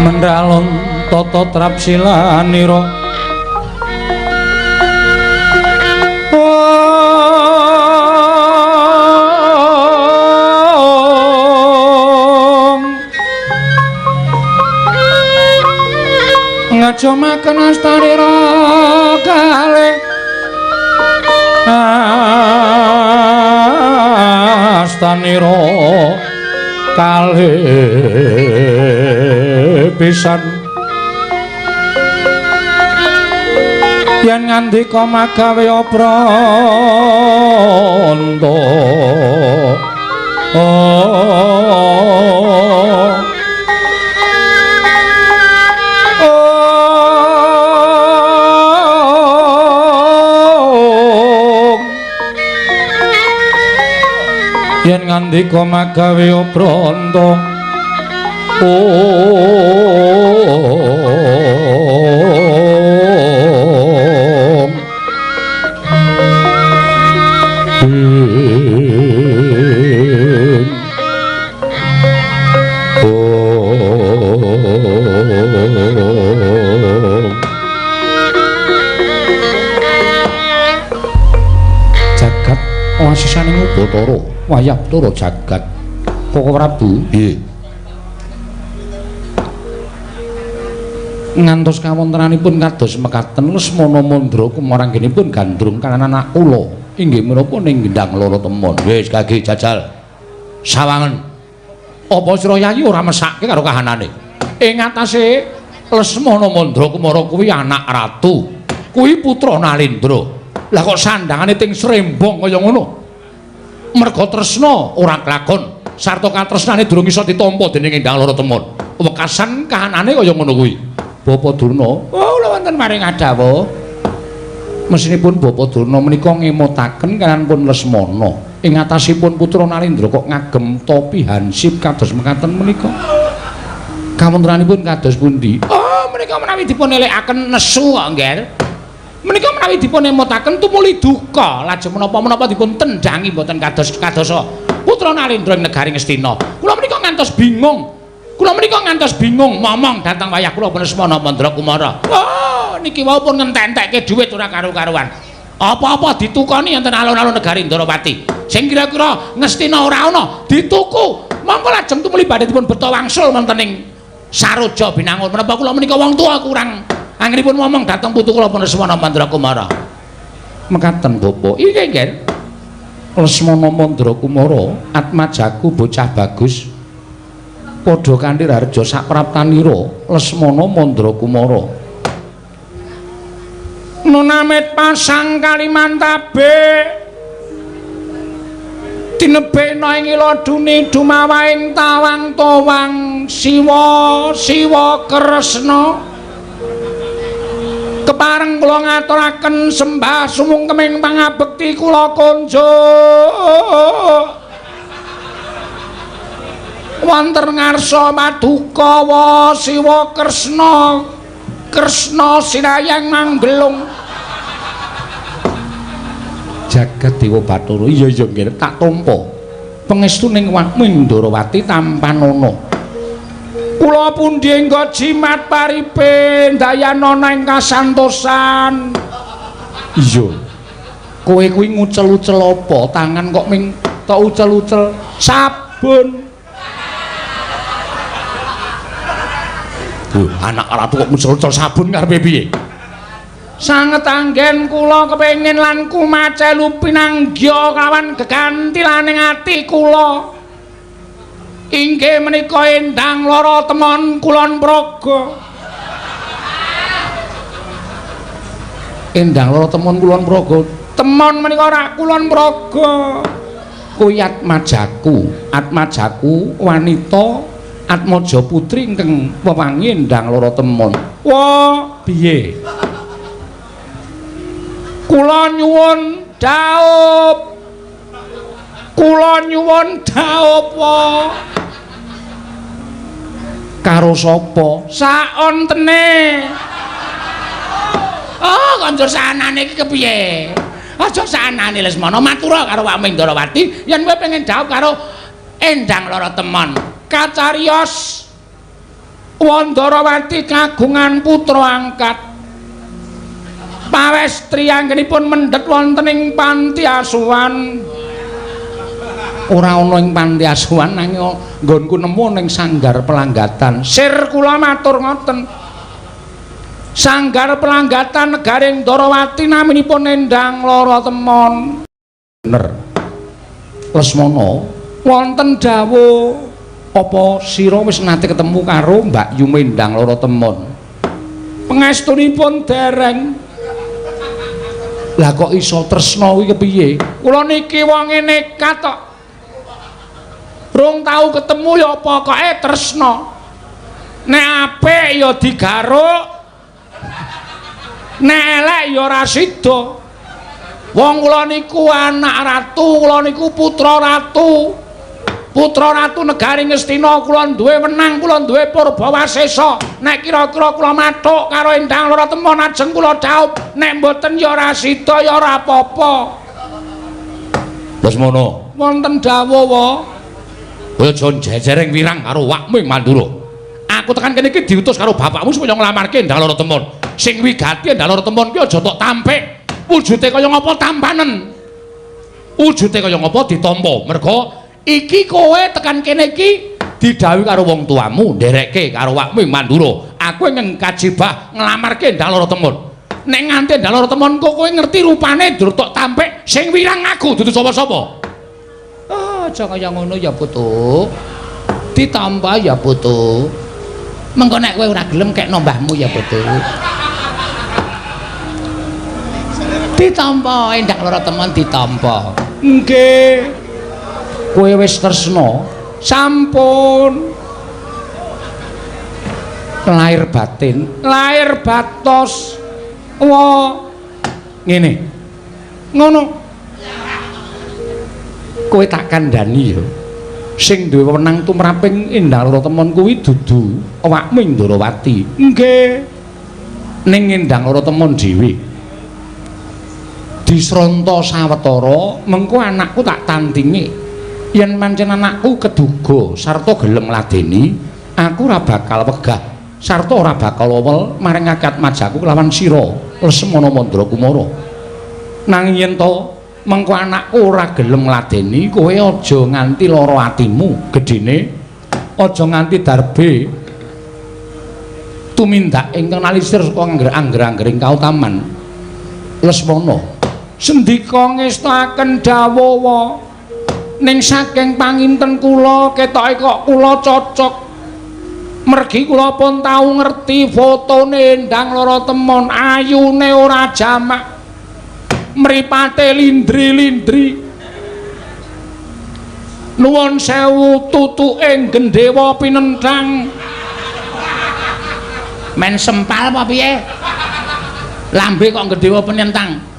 Mendralon tata trapsilanira ngajomaken astarira kalih astanira kalih pisan yen ngandika magawe pranta yen ngandika magawe pranta wayah turu jagat. Koko Prabu. Nggih. Ngantos kawontenanipun kados mekaten Lesmana Mandra kumanggenipun gandrung kanan anak kula inggih menapa ning gendang loro temon. Wis kaki jajal. Sawangen. Apa sira yayi ora mesake karo kahanane? Ing atase Lesmana Mandra Kumara kuwi anak ratu. Kuwi putra Nalendra. Lah kok sandangane ting srembong kaya ngono? Merga tresna ora kelakon. Sarta katresnane durung iso ditampa dening gendang loro temon. Wekasan kahanane kaya ngono kuwi. Bapak Durna, oh kula wonten maring adawuh. Mesinipun Bapak Durna menika ngemutaken kananipun Lesmana ing atasipun putra Nalendra kok ngagem topi hansip kados mekaten menika. Kawontenanipun kados pundi? Oh, menika menawi dipun elekaken nesu kok, Nggih. Menika menawi dipun emutaken tumuli duka, lajeng menapa-menapa dipun tendangi mboten kados-kadosa putra Nalendra ing negari Ngastina. Kula menika ngantos bingung. Kula menika ngantos bingung momong dhateng wayah kula Lesmana Mandra Kumara. Oh, niki wau pun ngentek-entekke dhuwit ora karo-karuan. Apa-apa ditukoni enten alun-alun negari Ndrawati. Sing kira-kira Ngastina ora ana, dituku. Monggo lajeng tumuli badhe dipun beto wangsul wonten ing Saroja Binangun. Menapa kula menika wong tuwa kurang anggenipun momong dhateng putu kula Lesmana Mandra Kumara. Mekaten Bapak. Iki nggih. Lesmana Mandra Kumara, atmajaku bocah bagus. Padha kanthi harja sapraptanira Lesmana Mandra Kumara. Nunamit pasang Kalimantabe tinebena ing iladune dumawaing tawang-tawang Siwa Kresna. Kepareng kula ngaturaken sembah sumungkeming pangabekti kula konjo. Wonten ngarsa Madukawa Siwa Kresna sinayang manggelung jagat Dewa Bathara. Iya nggih tak tampa pangestuning Wanging Ndrawati tampanana. Kula pundi engga jimat paripe dayanana ing kasantosan. Iya. Kowe kuwi ngucel-ucel apa? Tangan kok ming tok ucel-ucel sabun. Anak ratu kok muncul sabun karepe piye? Sanget anggen kula kepengin lan kumacelu pinanggya kawan gegantilaning ati kula. Inggih menika Endang Lara Temon Kulon Praga. Endang Lara Temon Kulon Praga. Temon menika ora Kulon Praga. Kuwi atmajaku wanita Atmaja putri ingkang wewangi Endang Lara Temon. Wah, piye? Kula nyuwun dhaup. Wa. Karo sapa? Saontene. Oh, kondur sanane iki kepiye? Aja sanane Lesmana matura karo Wanging Ndrawati yen kowe pengen dhaup karo Endang Lara Temon. Kacarios Ndrawati kagungan putra angkat. Pawestri anggenipun mendhet wonten ing panti asuhan. Ora ana ing panti asuhan nanging nggonku nemu ning sanggar pelanggatan. Sir kula matur ngoten. Sanggar pelanggatan negaring Ndrawati naminipun Endang Lara Temon. Bener. Lesmana wonten dawuh apa sira wis nate ketemu karo Mbak Yu Endang Lara Temon? Pangestunipun dereng. Lah kok iso tresna kuwi kepiye? Kula niki wonge nekat kok. Rung tau ketemu ya pokoke tresna. Nek apik ya digaruk. Nek elek ya ora sida. Wong kula niku anak ratu, kula niku putra ratu. Putra ratu negari Ngastina, kula duwe wenang, kula duwe Purbawasesa. Nek kira-kira kula mathuk karo Endang Lara Temon ajeng kula dhaup, nek mboten ya ora sida ya ora apa-apa. Lesmana, wonten dawuh wa. Aja jejereng wirang karo Wanging Mandura. Aku tekan kene iki diutus karo bapakmu supaya nglamarke Endang Lara Temon. Sing wigati Endang Lara Temon ki aja tok tampik. Wujude kaya ngapa tampanen. wujude kaya ngapa ditampa merga iki kowe tekan kene iki didhawuhi karo wong tuamu nderekke karo awakmu ing Mandura aku ing kajibah nglamarke Endang Lorotemon nek nganti Endang Lorotemon kok kowe ngerti rupane duruk tampik sing wirang aku dudu sapa-sapa aja kaya ngono ya putu ditampa ya putu mengko nek kowe ora gelem kekno mbahmu ya putu ditampa Endang Lorotemon ditampa nggih kowe wis tresna sampun lahir batin lahir batos ngene ngono kowe tak kandhani ya sing duwe wewenang tumraping Endang Lorotemon kuwi dudu awakmu Ndrawati nggih ning Endang Lorotemon dhewe disronta sawetara mengko anakku tak tandingi yen pancen anakku keduga sarta gelem ngladeni aku ora bakal wegah sarta ora bakal wewel maring akat majaku kelawan sira Lesmana Mandra Kumara nanging yen to mengko anakku ora gelem ngladeni kowe aja nganti lara atimu gedene aja nganti darbe tumindak ingkang nalisir saka angger-anggering kautaman Lesmana sendika ngestaken dawuh ning saking panginten kula ketoke kok kula cocok mergi kula pun tau ngerti fotone Endang Lorotemon ayune ora jamak mripate lindri-lindri nuwun sewu tutuke gendhewa pinenthang men sempal apa piye lambe kok gendhewa pinenthang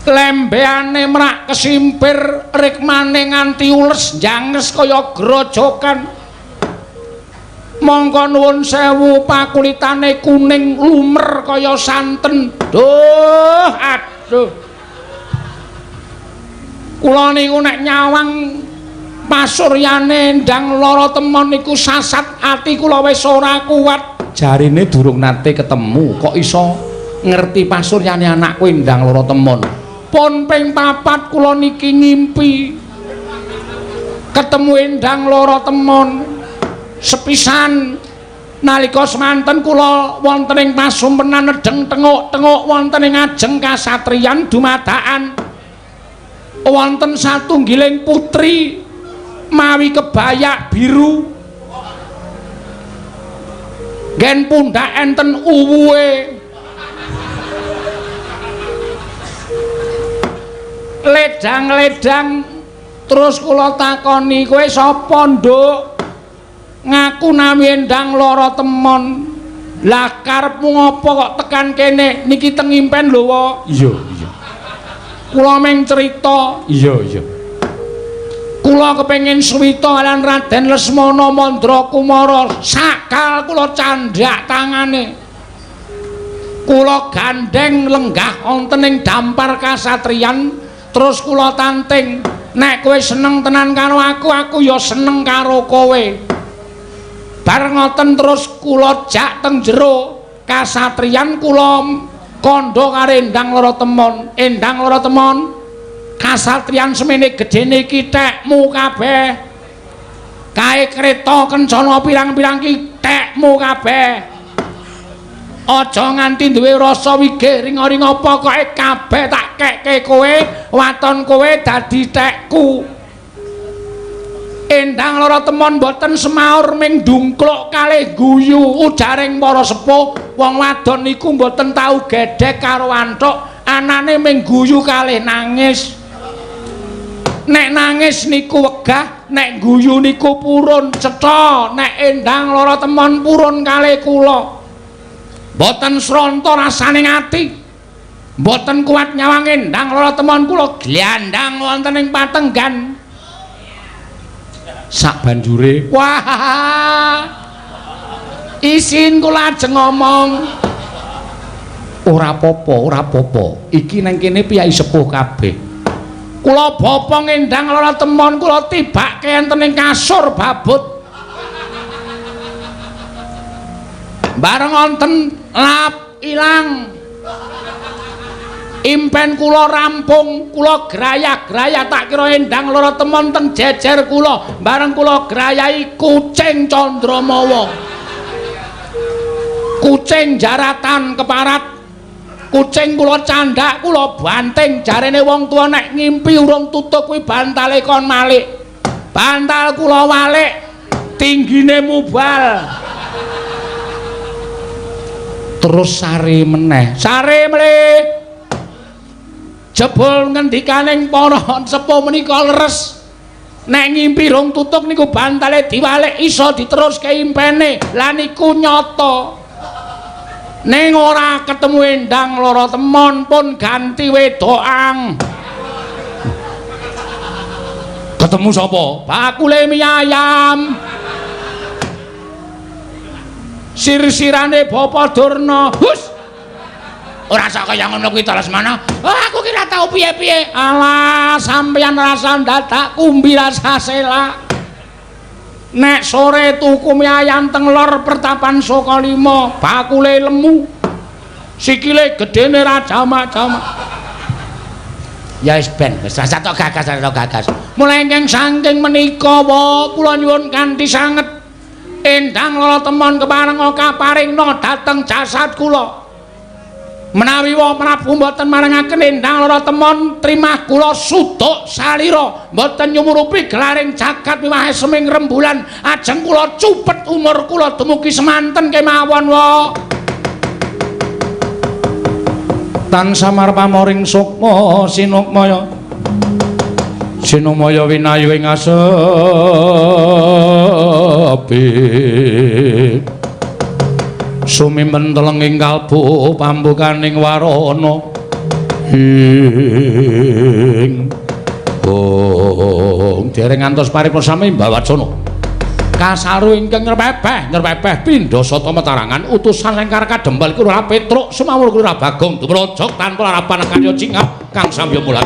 lembeane mrak kesimpir rikmane nganti ules janges kaya grojokan mongko nuwun sewu pakulitane kuning lumer kaya santen duh aduh kula niku nek nyawang pasuryane Endang Lorotemon niku sasat ati kula wis ora kuat jarine durung nate ketemu kok iso ngerti pasuryane anakku Endang Lorotemon pon ping 4 kula niki ngimpi ketemu Endang Lorotemon sepisan nalika semanten kula wonten ing pasumpenan nedeng tenguk-tenguk wonten ing ajeng kasatriyan dumadakan wonten satunggiling putri mawi kebayak biru gen pundak enten uwuhe ledang-ledang terus kula takoni kowe sapa nduk ngaku nami Endang Lorotemon lah karepmu ngopo kok tekan kene niki teng impen lho iya iya kula meng cerita iya iya kula kepengin suwita kalian Raden Lesmana Mandra Kumara sakal kula candhak tangane kula gandeng lenggah wonten ing dampar kasatriyan terus kula tanting nek kowe seneng tenan karo aku ya seneng karo kowe bareng ngoten terus kula jak teng jero kasatriyan kula kandha karo Endang Lorotemon kasatriyan semene gedene iki tekmu kabeh kae kreta kencana pirang-pirang ki tekmu kabeh aja nganti duwe rasa wigih ring-ring apa kok kabeh tak kekke kowe waton kowe dadi tekku Endang Lorotemon boten semaur ming dungkluk kalih guyu ujaring para sepuh wong wadon niku boten tau gedhek karo antuk anane ming guyu kalih nangis nek nangis niku wegah nek guyu niku purun cetha nek Endang Lorotemon purun kalih kula boten sranta rasaning ati boten kuat nyawang Endang Lorotemon kula glandang wonten ing patenggan sak banjure wah isin kula ajeng ngomong ora apa-apa iki nang kene piyai sepuh kabeh kula bopong Endang Lorotemon kula tibake enten ing kasur babut bareng wonten lap ilang Impen kula rampung, kula grayah-grayah tak kira endang lara temon teng jejer kula, bareng kula grayahi kucing Candramawa. Kucing jaratan keparat. Kucing kula candhak, kula banting, jarene wong tuwa nek ngimpi urung tutuk kuwi bantale kon malik. Bantal kula walik, tinggine mubal. Terus sare meneh. Sare mlih. Jebul ngendikaning para sepuh menika leres. Nek ngimpi rong tutuk niku bantale diwalik iso diteruske impene. Lah niku nyata. Ning ora ketemu endang lara temon pun ganti wedokan. Ketemu sapa? Bakule mie ayam. Sir-sirane Bapak Durna. Hus. Ora sak kaya ngono kuwi Lesmana. Oh, aku kira tau piye-piye. Alah, sampeyan rasa dadak kumbi rasa selak. Nek sore tuku mie ayam teng lor Pertapan Sokalima, bakule lemu. Sikile gedene ra jamak-jamak. Ya wis ben, wis rasa tok gagas. Mulai saking menika wae kula nyuwun kanthi sanget endang lara temon kepareng kaparingna dhateng jasad kula. Menawi wong Prabu mboten marengaken endang lara temon trimah kula suduk salira mboten nyumurupi gelaring jagat miwahe seming rembulan ajeng kula cupet umur kula dumugi semanten kemawon wae. Tansah marpamoring sukma sinukmaya winayu ing asepi sumimpen telenging kalbu pambukaning warana ing dereng ngantos paripurna sami mbawacana kasaru ingkang nyerpepeh pindha sata matarangan utusan Lengkar Kadempel iku ora Petruk sumawur ora Bagong dumrojok tanpa harapan kaya cingap kang samya mulat.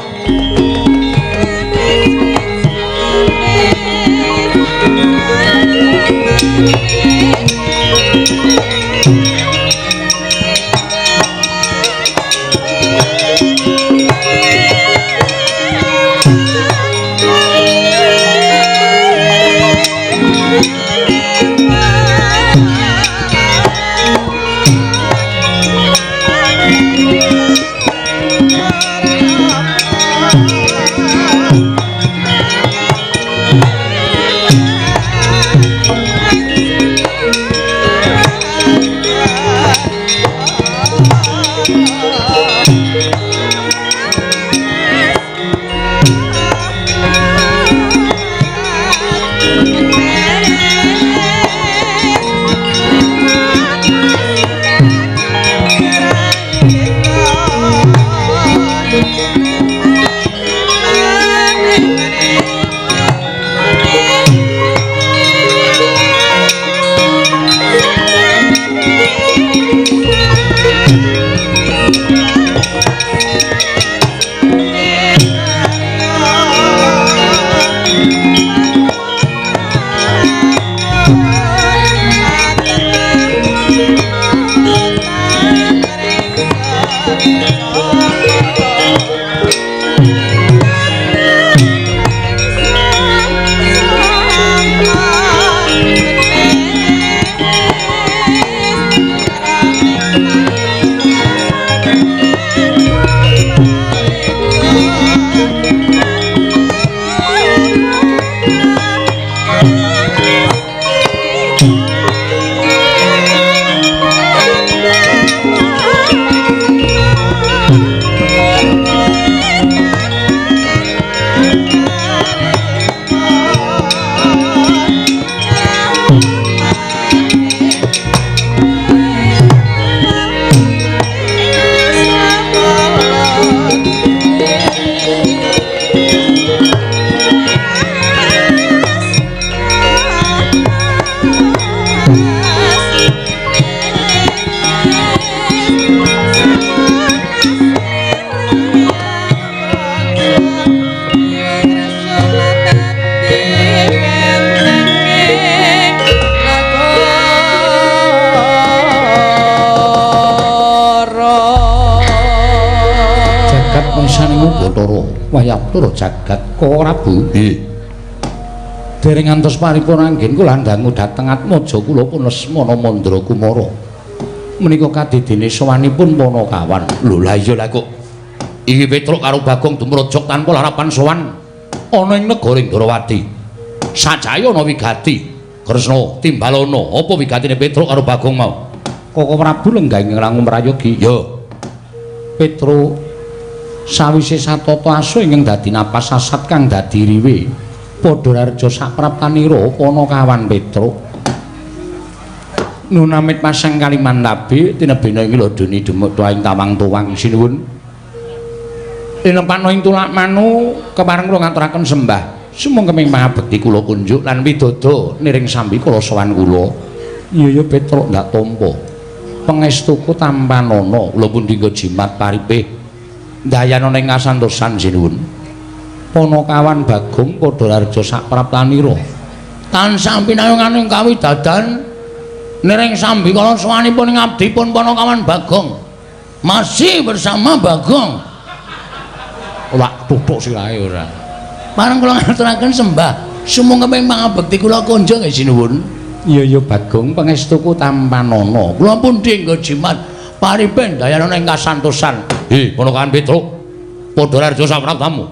turut jagat Koko Prabu. Dereng ngantos paripun anggen kula ndangu dhateng Atmaja kula pun Lesmana Mandra Kumara. Menika kadidene sowanipun Panakawan. Lho la iya lah kok iki Petruk karo Bagong dumrujug tanpa harapan sowan ana ing negara Indrawati. Sajaya ana wigati Kresna Timbalana. Apa wigatine Petruk karo Bagong mau? Koko Prabu lenggah ing rangu mrayogi. Ya. Petruk sawise satata asu ingkang dadi napas sasat kang dadi riwe padha rarja sapraptanira Panakawan Petruk nunamit pasang kalimantabe tinebena ing lodoni demuk tuaing tawang tuwang sinuwun tinepano ing tulak manu kepareng kula ngaturaken sembah sumangga keming pangabekti kula kunjuk lan widodo niring sambi kula sowan kula iya Petruk ndak tampa pangestuku tampanana kula pun dinggo jimat paripih ndayana ning kasantosan sinuwun Panakawan Bagong padha arja sapraptanira tansah pinayunganing kawidadan niring sambi kala sowanipun ing abdipun Panakawan Bagong masih bersama Bagong ora tutuk sirahe ora pareng kula ngaturaken sembah sumangga ping pangabekti kula kunjuk nggih sinuwun. Iya Bagong pangestuku tampanana kula pun dinggo jimat paripin dayana ing kasantosan. Panakawan Petruk padha arja sapraptamu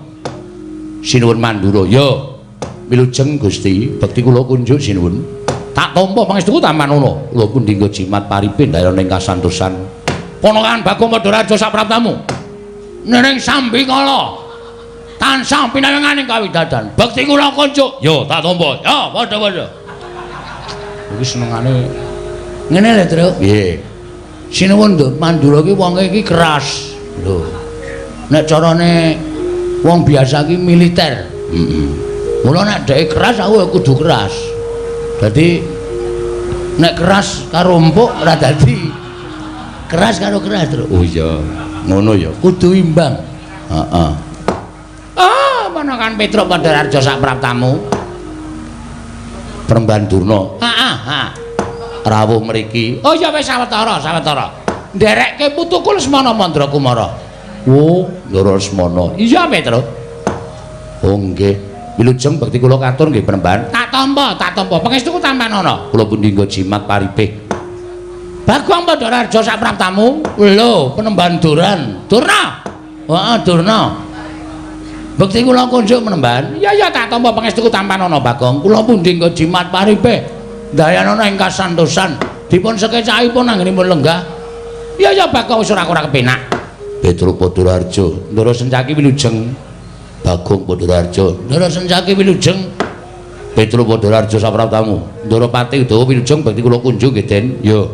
sinuwun Mandura. Ya wilujeng Gusti bekti kula kunjuk sinuwun tak tampa pangestuku tampanana kula pun dinggo jimat paripin dayana ing kasantosan. Panakawan Bagong padha arja sapraptamu niring sambi kala tansah pinayunganing kawidadan bekti kula kunjuk. Ya tak tampa. Ya padha-padha iki senengane ngene lho Tru. Piye? Sinuwun Nduk Mandura ki wonge iki keras. Lho. Nek carane wong biasa ki militer. Mula nek dhek keras aku kudu keras. Dadi nek keras karo empuk ora dadi keras karo keras Tru. Oh iya. Ngono ya. Kudu imbang. Heeh. Panakawan Petruk padha arja sapraptamu. Peremban Durna. Rawuh mriki. Oh ya wis sawetara. Nderekke putuku Lesmana Mandra Kumara. Oh, Ndara Lesmana. Iya, Petruk. Oh nggih. Wilujeng bekti kula katur nggih Peremban. Tak tampa. Pangestuku tampanana. Kula pun dinggo jimat paripih. Bagong padha arja sapraptamu. Lho, Penemban Durna. Heeh, Durna. Bekti kula kunjuk Penemban. Iya tak tampa pangestuku tampanana Bagong. Kula pun dinggo jimat paripih. Dayanana ing kasantosan dipun sekecahipun anggenipun lenggah. Iya Bagong wis ora kepenak. Petruk padha arja, Ndara Sencaki wilujeng. Bagong padha arja, Ndara Sencaki wilujeng. Petruk padha arja sapraptamu. Ndara Pati Udawa wilujeng bekti kula kunjuk nggih Den. Ya.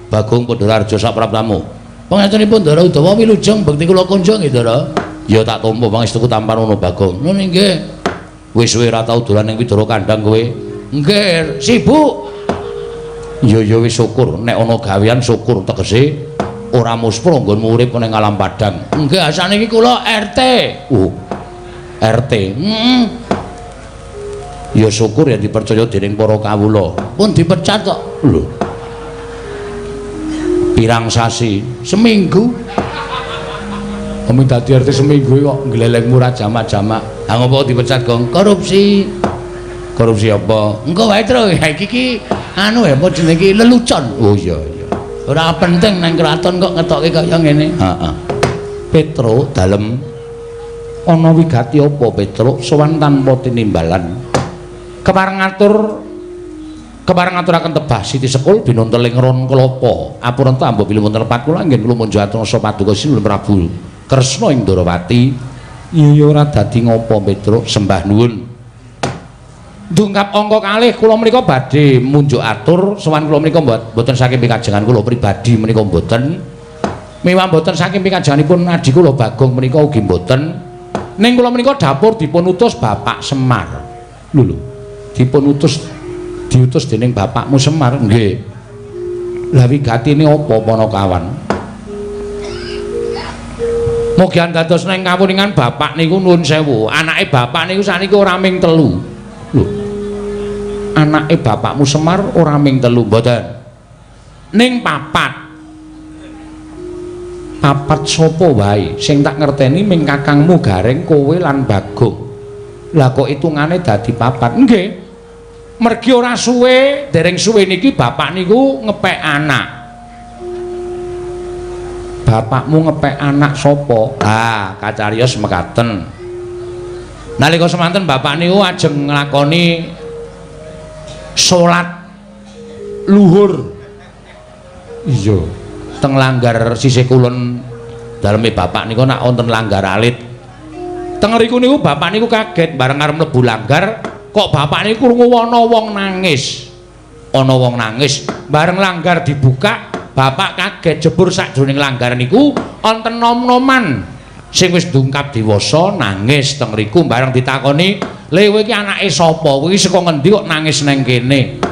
Bagong padha arja sapraptamu. Pangestunipun Ndara Udawa wilujeng bekti kula kunjuk nggih Ndara. Ya tak tampa pangestuku tampanana Bagong. Lho nggih. Wis suwe ora tau dolan ning Widara Kandhang kowe. Nggih, sibuk. Ya wis syukur nek ana gawean syukur tegese ora muspra nggonmu urip ning alam padang. Nggih, asane iki kula RT. Oh. RT. Ya syukur ya dipercaya dening para kawula. Pun dipecat kok. Lho. Pirang sasi? Seminggu. Kami dadi RT seminggu kok glelengmu ra jamak-jamak. Ha ngopo dipecat, Gong? Korupsi. Korupsi apa? Engko wae, Tru. Iki anu ya apa jenenge iki lelucon. Oh iya. Ora penting nang kraton kok ngetokke kaya ngene. Heeh. Petruk dalem ana wigati apa Petruk sowan tanpa tinimbalan. Kepareng ngaturaken tebah Siti Sekul binonteling ron kelapa. Apuran tambah bilih wonten lepat kula nggih kula munjuk atursa paduka Sinuwun Prabu Kresna ing Ndrawati. Iya ora dadi ngopo Petruk sembah nuwun. Dungkap angka kalih kula menika badhe munjuk atur sowan kula menika mboten saking pikajengan kula pribadi menika mboten. Miwah mboten saking pikajenganipun adhi kula Bagong menika ugi mboten. Ning kula menika dapur dipun utus Bapak Semar. Lho. Diutus dening bapakmu Semar nggih. Lah wigatine apa Panakawan? Mugi dados ning kawuningan bapak niku nuwun sewu. Anake bapak niku saniki ora ming 3. Lho. Anake bapakmu Semar ora ming 3 mboten. Ning 4. Apat sapa wae sing tak ngerteni ming kakangmu Gareng kowe lan Bagong. Lah kok hitungane dadi papat? Nggih. Mergi ora suwe, dereng suwe niki bapak niku ngepek anak. Bapakmu ngepek anak sapa? Ah, kacariyos mekaten. Nalika semanten bapak niku ajeng nglakoni salat luhur. Iya. Teng langgar sisih kulon daleme bapak niku nak wonten langgar alit. Teng riku niku bapak niku kaget bareng arep mlebu langgar kok bapak niku krungu ana wong nangis. Ana wong nangis bareng langgar dibuka bapak kaget jebur sakjroning langgar niku wonten nom-noman sing wis ndungkap dewasa nangis teng riku bareng ditakoni, "Le kowe iki anake sapa? Kowe iki saka ngendi kok nangis nang kene?"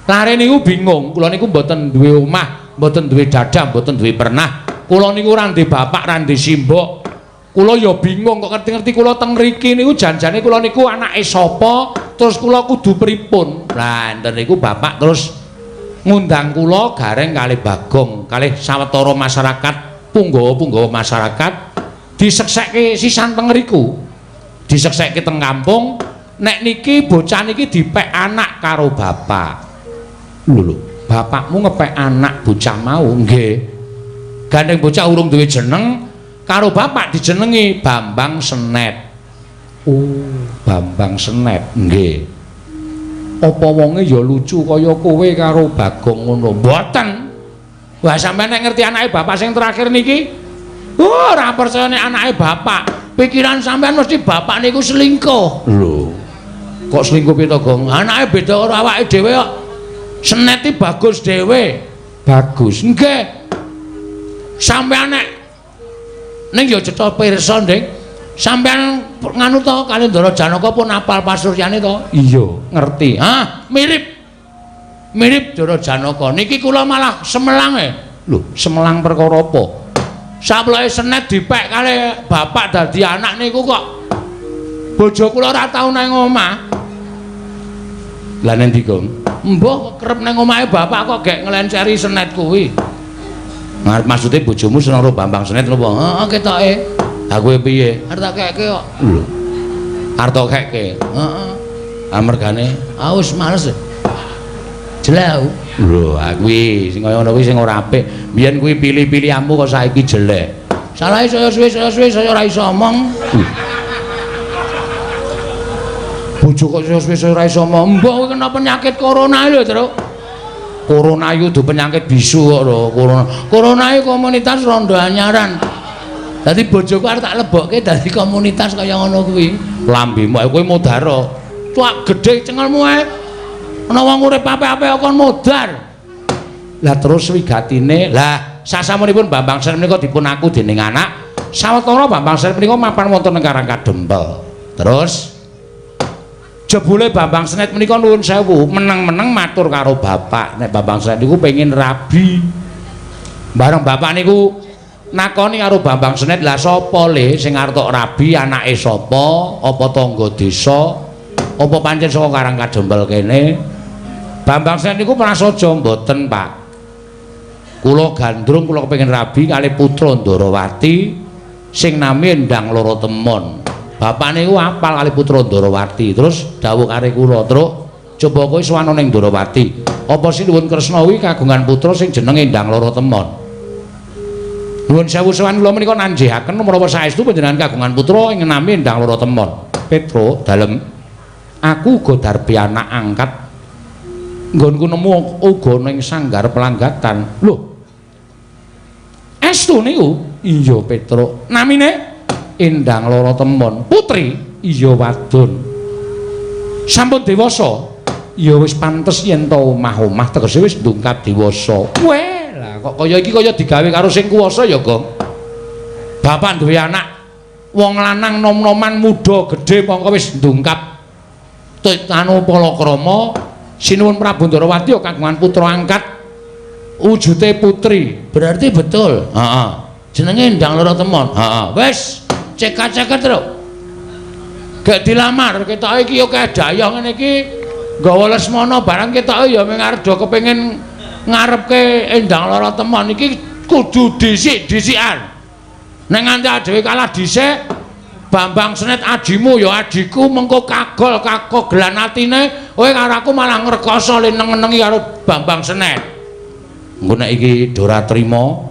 Lare niku bingung, kula niku mboten duwe omah, mboten duwe dadah, mboten duwe pernah. Kula niku ora ndek bapak, ora ndek simbok. Kula ya bingung kok ngerti-ngerti kula teng mriki niku janjane kula niku anake sapa, terus kula kudu pripun. Lah enten niku bapak terus ngundang kula Gareng kalih Bagong, kalih sawetara masyarakat, punggawa-punggawa masyarakat diseksekke sisan teng mriku. Diseksekke teng kampung, nek niki bocah niki dipek anak karo bapak. Lho, bapakmu ngepek anak bocah mau nggih. Gandeng bocah urung duwe jeneng karo bapak dijenengi Bambang Senet. Oh, Bambang Senet nggih. Apa wonge ya lucu kaya kowe karo Bagong ngono? Mboten. Wah, sampeyan nek ngerti anake bapak sing terakhir niki, ora percaya nek anake bapak. Pikiran sampeyan mesti bapak niku selingkuh. Lho. Kok selingkuh piye to, Gong? Anake beda karo awake dhewe kok. Senet iki bagus dhewe. Bagus. Nggih. Sampeyan nek ning ya cetha pirsa, Nding. Sampeyan nganu to kali Ndara Janaka pun apal pasuryane to? Iya, ngerti. Hah, mirip. Mirip Ndara Janaka. Niki kula malah semelang e. Lho, semelang perkara apa? Saploke Senet dipek kali bapak dadi anak niku kok bojo kula ora tau nang omah. Lah nek ndi, Gong? Mbah kerep nang omahe bapak kok gek nglenceri Senet kuwi. Maksude bojomu seneng karo Bambang Senet lho, heeh ketoke. Ha kowe piye? Arep tak kekke kok. Lho. Arep tak kekke. Heeh. Amergane wis males. Jelau. Lho, ha kuwi sing kaya ngono kuwi sing ora apik. Biyen kuwi pilih-pilihanmu kok saiki jelek. Salahe saya suwe-suwe saya ora iso omong. Bojo kok suwe-suwe ora iso omong. Mbah kowe kena penyakit corona lho, Tru. Corona iku duwe penyakit bisu kok lho, corona. Corona iku komunitas Rondo Anyaran. Dadi bojoku arep tak lebokke dadi komunitas kaya ngono kuwi. Lambemu kowe modaro. Cuak gedhe cengelmu ae. Ana wong urip apik-apik kok modar. Lah terus wigatine, lah sasamunipun Bambang Senet menika dipun aku dening anak. Sawetara Bambang Senet menika mapan wonten ing Karangkadempel. Terus jebule Bambang Senet menika nuwun sewu, meneng-meneng matur karo bapak nek Bambang Senet niku pengin rabi. Bareng bapak niku nakoni karo Bambang Senet, "Lah sapa le sing arep tok rabi, anake sapa? Apa tangga desa? Apa pancen saka Karangkadempel kene?" Bambang Senet niku prasaja, "Mboten, Pak. Kula gandrung kula kepengin rabi kalih putra Ndarawati sing nami Endang Loro Temon." Bapak niku apal kali putra Ndarawati, terus dawuh kare kula, "Truk, coba kowe sowan ning Ndarawati. Apa Sinuwun Kresna kuwi kagungan putra sing jenenge Endang Loro Temon?" Nuwun sewu sowan kula menika nanjihaken menawa saestu panjenengan kagungan putra ing nami Endang Loro Temon. Petro, dalem aku uga darbi anak angkat. Nggonku nemu uga ning sanggar pelanggatan. Lho. Estu niku? Iya, Petro. Namine Endang Loro Temon. Putri? Iya, wadon. Sampun dewasa? Ya wis pantes yen to omah-omah tegese wis ndungkap dewasa. Weh, lah kok kaya iki kaya digawe karo sing kuwasa ya, Gong. Bapak duwe anak wong lanang nom-noman muda gedhe mongko wis ndungkap anu palakrama. Sinuwun Prabu Ndarawati ya kagungan putra angkat wujude putri. Berarti betul. Heeh. Jenenge Endang Loro Temon. Heeh. Wis cekat-cekat terus. Gak dilamar ketoke iki ya kedaya ngene iki nggawa Lesmana barang ketoke ya mung arep do kepengin ngarepke Endang Loro Temon iki kudu dhisik-dhisikan. Nek nganti dhewe kalah dhisik, Bambang Senet adimu ya adiku mengko kagelan atine, kowe karo aku malah ngrekoso leneng-nenengi karo Bambang Senet. Engko nek iki ora trima,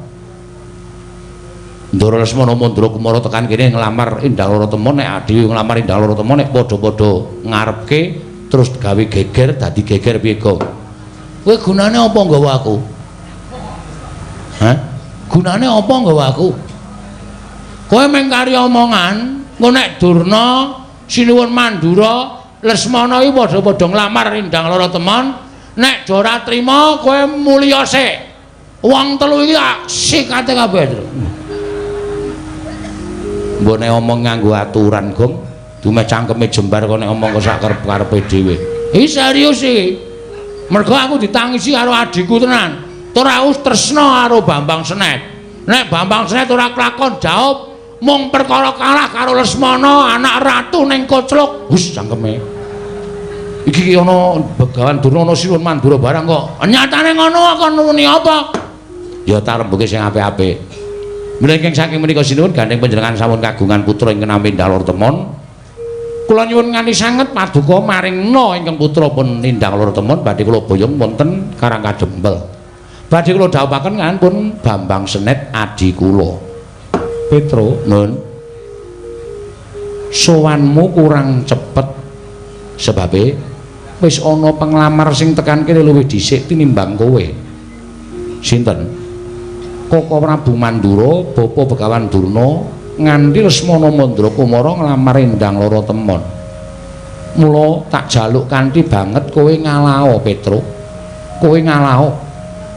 Ndara Lesmana Mandura Kumara tekan kene nglamar Endang Lorotemon, nek adiku nglamar Endang Lorotemon nek padha-padha ngarepke terus gawe geger dadi geger piye kok. Kowe gunane apa nggawa aku? Hah? Gunane apa nggawa aku? Kowe mung kari omongan, engko nek Durna, Sinuwun Mandura, Lesmana iki padha-padha nglamar Endang Lorotemon, nek ora trima kowe mulya sik. Wong telu iki sikate kabeh. Mbok nek omong nganggo aturan, Gong, dume cangkeme jembar kok nek omong kok sak karep-karepe dhewe. Iki serius iki. Mergo aku ditangisi karo adikku tenan. Tur aku tresna karo Bambang Senet. Nek Bambang Senet ora kelakon jawab mung perkara kalah karo Lesmana anak ratu ning Kocluk. Hus cangkeme. Iki ana Begawan Durna ana Sinuwun Mandura barang kok. Nyatane ngono kok nuni apa? Ya tarembuke sing apik-apik. Mlengking saking menika sinuwun gandeng panjenengan sampun kagungan putra ingkang nami Endang Lorotemon. Kula nyuwun nganti sanget paduka maringna ingkang putra pun Endang Lorotemon badhe kula boyong wonten Karang Kadempel. Badhe kula dhawuhaken ngampun Bambang Senet adi kula. Petro, nun. Sowanmu kurang cepet sebabe wis ana penglamar sing tekan kene luwih dhisik tinimbang kowe. Sinten? Koko Prabu Mandura, Bapa Begawan Durna nganti Lesmana Mandura Kumara nglamar Endang Lorotemon. Mula tak jaluk kanthi banget kowe ngalao, Petro. Kowe ngalao.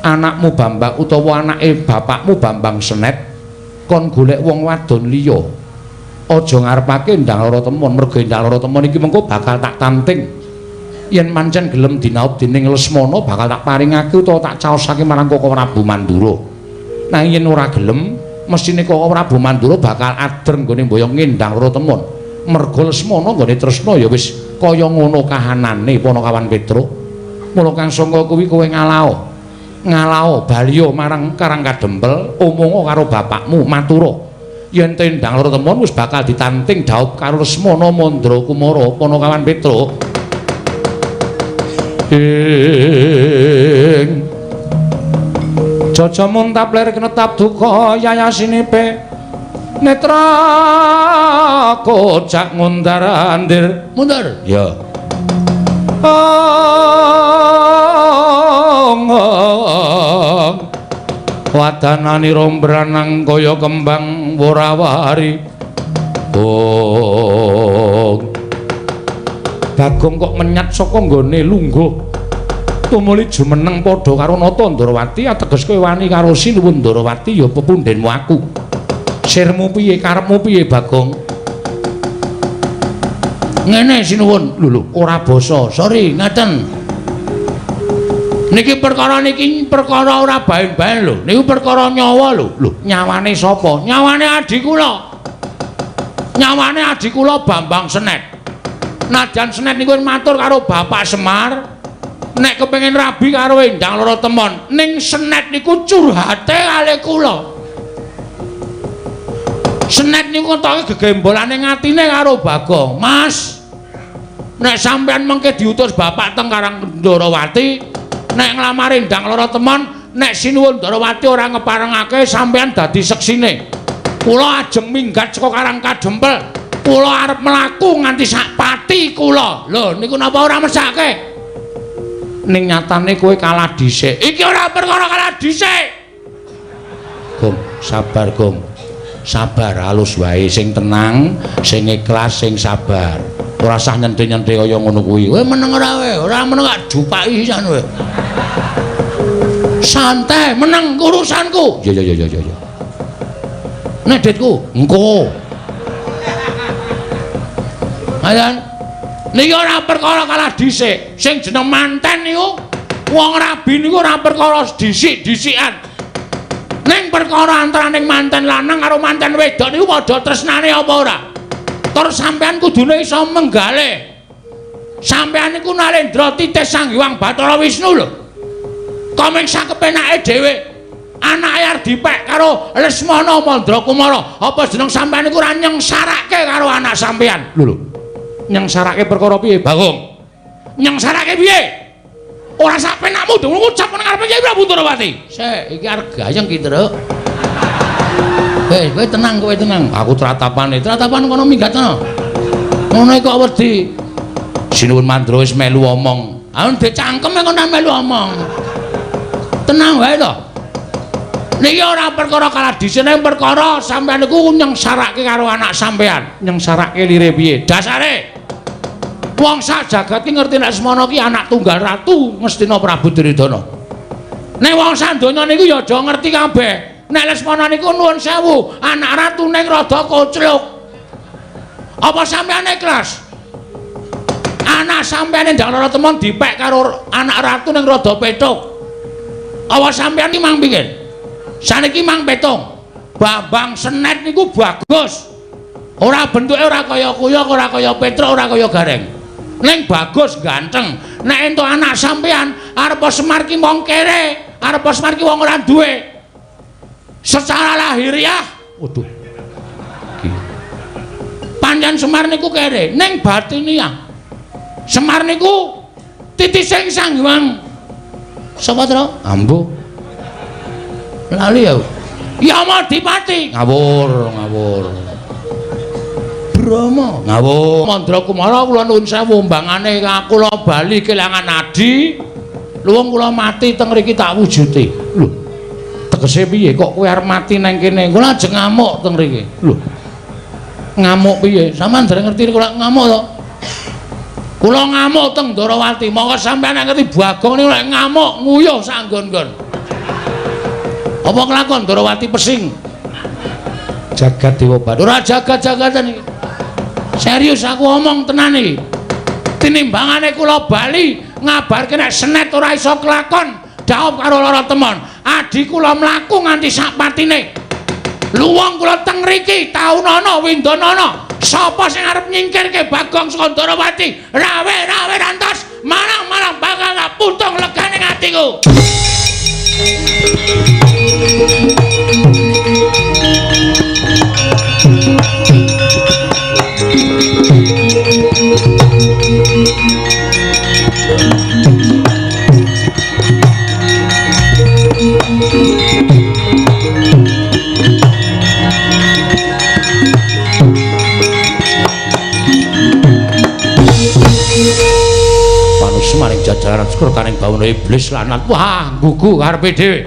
Anakmu Bambang utawa anake bapakmu Bambang Senet kon golek wong wadon liya. Aja ngarepake Endang Lorotemon, mergo Endang Lorotemon iki mengko bakal tak tanting. Yen pancen gelem dinaut dening Lesmana bakal tak paringake utawa tak caosake marang Koko Prabu Mandura. Nang yen ora gelem, mestine Koko Prabu Mandura bakal adreng nggone mboyong Endang Lorotemon. Merga Lesmana nggone tresna ya wis kaya ngono kahanane Panakawan Petro. Mula kang sangka kuwi kowe ngalao. Ngalao baliya marang Karang Kadempel, omonga karo bapakmu matura. Yen Endang Lorotemon wis bakal ditanting dhaup karo Lesmana Mandura Kumara Panakawan Petro. Jaja muntap lir kenetap duka yayasinipe netra kocak mundar andir mundar ya wadanani rombranang kaya kembang worawari Bagong kok menyat saka nggone lungguh tumuli jumeneng padha karo Nata Ndarawati ateges kowe wani karo Sinuwun Ndarawati ya pepundhenmu aku. Sirmu piye karepmu piye Bagong? Ngene Sinuwun, lho ora basa. Sorry, ngaten. Niki perkara ora baen-baen lho. Niku perkara nyawa lho. Lho, nyawane sapa? Nyawane adik kula. Nyawane adik kula Bambang Senet. Najan Senet niku matur karo Bapak Semar. Nek kepengin rabi karo Endang Lorotemon, ning Senet niku curhate kali kula. Senet niku toke gegembolane ngatine karo Bagong. Mas, nek sampean mengke diutus bapak teng Karang Ndarawati, nek nglamar Endang Lorotemon, nek Sinuwun Ndarawati ora ngeparengake sampean dadi seksine. Kula ajeng minggat saka Karang Kadempel. Kula arep mlaku nganti sak pati kula. Lho, niku napa ora mesake? Ning nyatane kowe kalah dhisik. Iki ora perkara kalah dhisik. Gong, sabar, Gong. Sabar, halus wae, sing tenang, sing ikhlas, sing sabar. Ora usah nyenthe-nyenthe kaya ngono kuwi. Kowe meneng ora wae, ora meneng gak dupaki sisan kowe. Santai, meneng urusanku. Ya. Nek ditku, engko. Ayan. Niki ora perkara kalah dhisik. Sing jeneng manten niku wong rabi niku ora perkara dhisik-dhisikan. Ning perkara antaraning manten lanang karo manten wedok niku padha tresnane apa ora? Tur sampean kudune iso menggalih. Sampean niku Nalendra Titih Sang Hyang Bathara Wisnu lho. Komeng sakepenake dhewe. anake arep dipek karo Lesmana Mandrakumara. Apa jeneng sampean iku ora nyengsarake karo anak sampean? Lho. Nyengsarake perkara piye, Bagong? Nyengsarake piye? Ora sak penakmu dong ngucap nang ngarepe Kyai Prabu Ndarawati. Sik, iki arep gayeng ki, Truk. Kowe tenang, kowe tenang. Aku tratapan kono minggat ana. Ngono kok wedi. Sinuwun Mandra wis melu omong. Ah ndek cangkeme kok melu omong. Tenang wae to. Niki ora perkara kaladisene perkara sampean niku nyengsarake karo anak sampean. Nyengsarake lire piye? Dasare wong sak jagat ki ngerti nek Semana ki anak tunggal ratu Ngastina Prabu Duryudana. Nek wong sak donya niku ya aja ngerti kabeh. Nek Lesmana niku nuwun sewu, anak ratu ning rada kocluk. Apa sampean ikhlas? Anak sampeyan ndang lara temon dipek karo anak ratu ning rada petuk. Apa sampeyan ki mang pikir? Saniki mang petung. Bambang Senet niku bagus. Ora bentuke ora kaya kuyok, ora kaya Petruk, ora kaya Gareng. Ning bagus ganteng. Nek entuk anak sampeyan arep Semar ki wong kere, arep Semar ki wong ora duwe. Secara lahiriah, waduh. Panjen Semar niku kere, ning batiniah Semar niku titising Sang Hyang. Sapa, Tru? Ambo. Lali ya. Yamadipati. Ngawur. Brama. Ngawur. Mandrakumara kula nuwun sewu mbangane kula bali kelangan adi. Luwung kula mati teng mriki tak wujuti. Lho. Tegese piye kok kowe arep mati nang kene? Kula ajeng ngamuk teng mriki. Lho. Ngamuk piye? Sampeyan dereng ngerti kula ngamuk to? Kula ngamuk teng Ndarawati, monggo sampeyan ngerti Bagong niku lek ngamuk nguyuh sak nggon-nggon. Apa kelakon Ndarawati pesing? Jagat Dewa Bathara. Ora jagat-jagatan iki. Serius aku omong tenan iki. Tinimbangane kula bali ngabarke nek Senet ora iso kelakon, dhaup karo lara temon. Adi kula mlaku nganti sak patine. Luwung kula teng mriki taunana windanana. Sapa sing arep nyingkirke Bagong saka Ndarawati? Rawe rantos, malang-malang bakal putung legane atiku. Maning jajaran syukur kaning bawana iblis lanat. Wah, gugu karepe dhewe.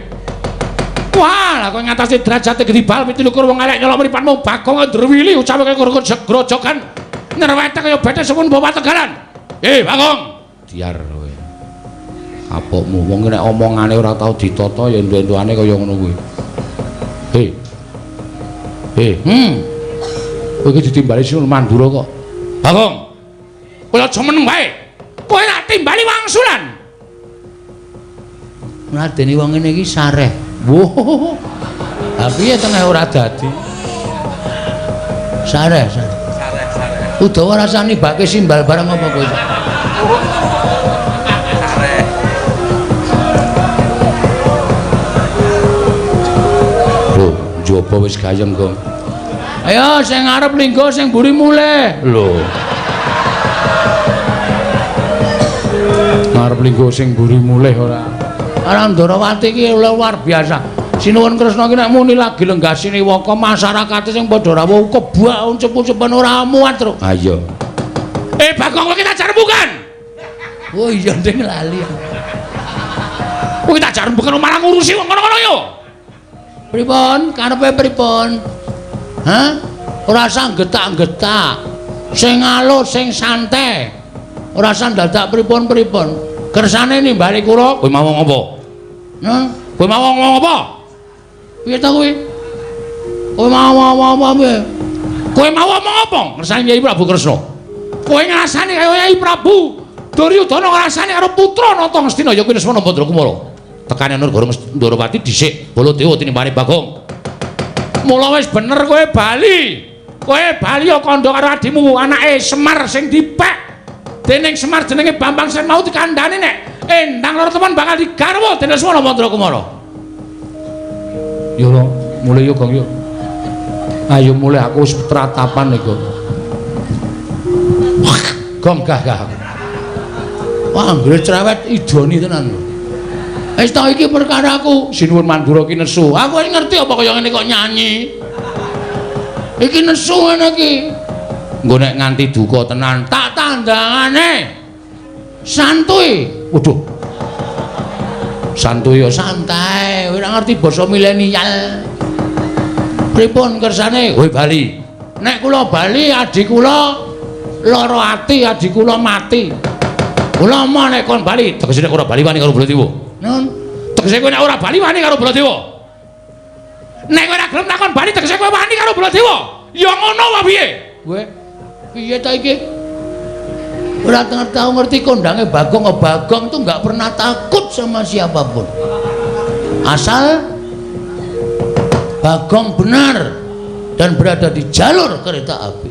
Wah, lah kok ngatasi derajate gedibal pitulikur wong elek nyolok mripatmu Bagong Ndrawili ucapake grojogan nerwete kaya bethe sepun bawa tegalan. Bagong, diar kowe. Apokmu wong nek omongane ora tau ditata ya entuk-entukane kaya ngono kuwi. Kowe iki ditimbali Sinuwun Mandura kok. Bagong. Kowe aja meneng wae. Kowe nak timbali wangsulan. Ngladeni wong ngene iki sareh. Woh. Lah piye tengah ora dadi? Sareh. Udawa rasane bake simbal bareng apa kowe? Sareh. Loh, njaba wis gayeng kok. Ayo sing arep linggo sing mburi mulih. Lho. Arep linggo sing mburi mulih ora. Arang Ndarawati iki luar biasa. Sinuwun Kresna ki nek muni lagi lenggasine waka masyarakat sing padha rawuh kebak uncep-uncepen ora muat, Tru. Ha iya. Bagong kowe tak jarembukan. Oh iya ndeng lali. Kowe tak jarembukan malah ngurusi wong ngono-ngono yo. Pripun? Karepe pripun? Hah? Ora usah getak-getak. Sing alus, sing santai. Ora usah dadak pripun-pripun. Kersane nimbali kula, kowe mau ngomong apa? Hah? Kowe mau ngomong apa? Piye ta kowe? Kowe mau apa piye? Kowe mau ngomong apa? Kersane Kyai Prabu Kresna. Kowe ngrasani kaya Kyai Prabu Duryudana ngrasani karo putra Nata Ngastina ya kuwi Lesmana Mandrakumara. Tekane Nurgara Ndarawati dhisik Baladewa tinimbane Bagong. Mula wis bener kowe bali. Kowe bali ya kandha karo adimu anake Semar sing dipek. Dening Semar jenenge Bambang Senet mau dikandhani nek endang lara temen bakal digarwa dening Lesmana Mandrakumara. Yo mulai yo Gong yo. Ayo mulai aku wis tratapan iku. Gong gah. Wah, anggere cerewet idoni tenan. Wis ta iki perkaraku, sinuwun Mandura ki nesu. Aku wis ngerti apa kaya ngene kok nyanyi. Iki nesu ngene iki. Engko nek nganti duka tenan, tak tandangane. Santuy. Waduh. Santuy ya santai, ora ngerti basa milenial. Pripun kersane? Woi Bali. Nek kula bali adik kula lara ati, adik kula mati. Kula mau nek kon bali, tegese nek ora bali wani karo Baladewa. Nun, tegese kowe nek ora bali wani karo Baladewa. Nek kowe ora gelem takon bali tegese kowe wani karo Baladewa. Ya ngono wae piye? Kowe piye ta iki? Ora tahu ngerti kondange Bagong. Bagong tuh nggak pernah takut sama siapapun. Asal Bagong benar dan berada di jalur kereta api.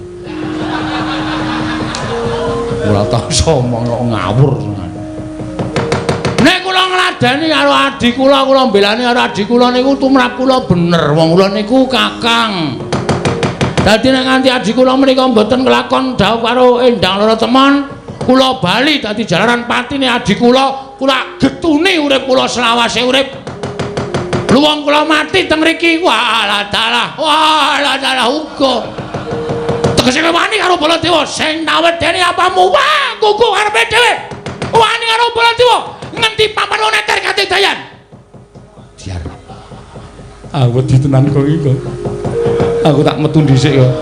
Ora tau somong kok ngawur. Nek kula ngladeni karo adik kula mbelani karo adik kula niku tumrap kula bener. Wong kula niku kakang. Dadi nek nganti adik kula menika mboten kelakon dawuh karo Endang Lorotemon, kula bali dadi jalaran patine adik kula getuni urip kula selawase urip. Luwung kula mati teng mriki, walah dalah uga. Tegese wani karo Baladewa sing nawedeni apamu, wah kuku karepe dhewe. Wani karo Baladewa ngendi papan neter kate dayan. Diar. Aku wedi tenan kok iki. Aku tak metu dhisik kok.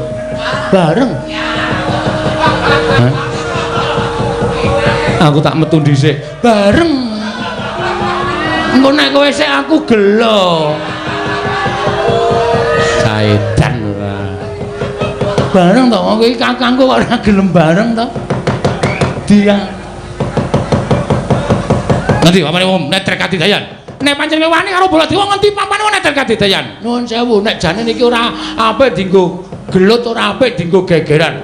Bareng. Hah? Aku tak metu dhisik. Bareng. Engko nek kowe sik aku gelo. Saedan ora. Bareng to kowe iki kakangku kok ora gelem bareng to. Dia. Nanti papane wong neter kadidayan. Nek pancen wani karo Baladewa ngendi papane wong neter kadidayan. Nuwun sewu nek jane niki ora apik dienggo gelut ora apik dienggo gegeran.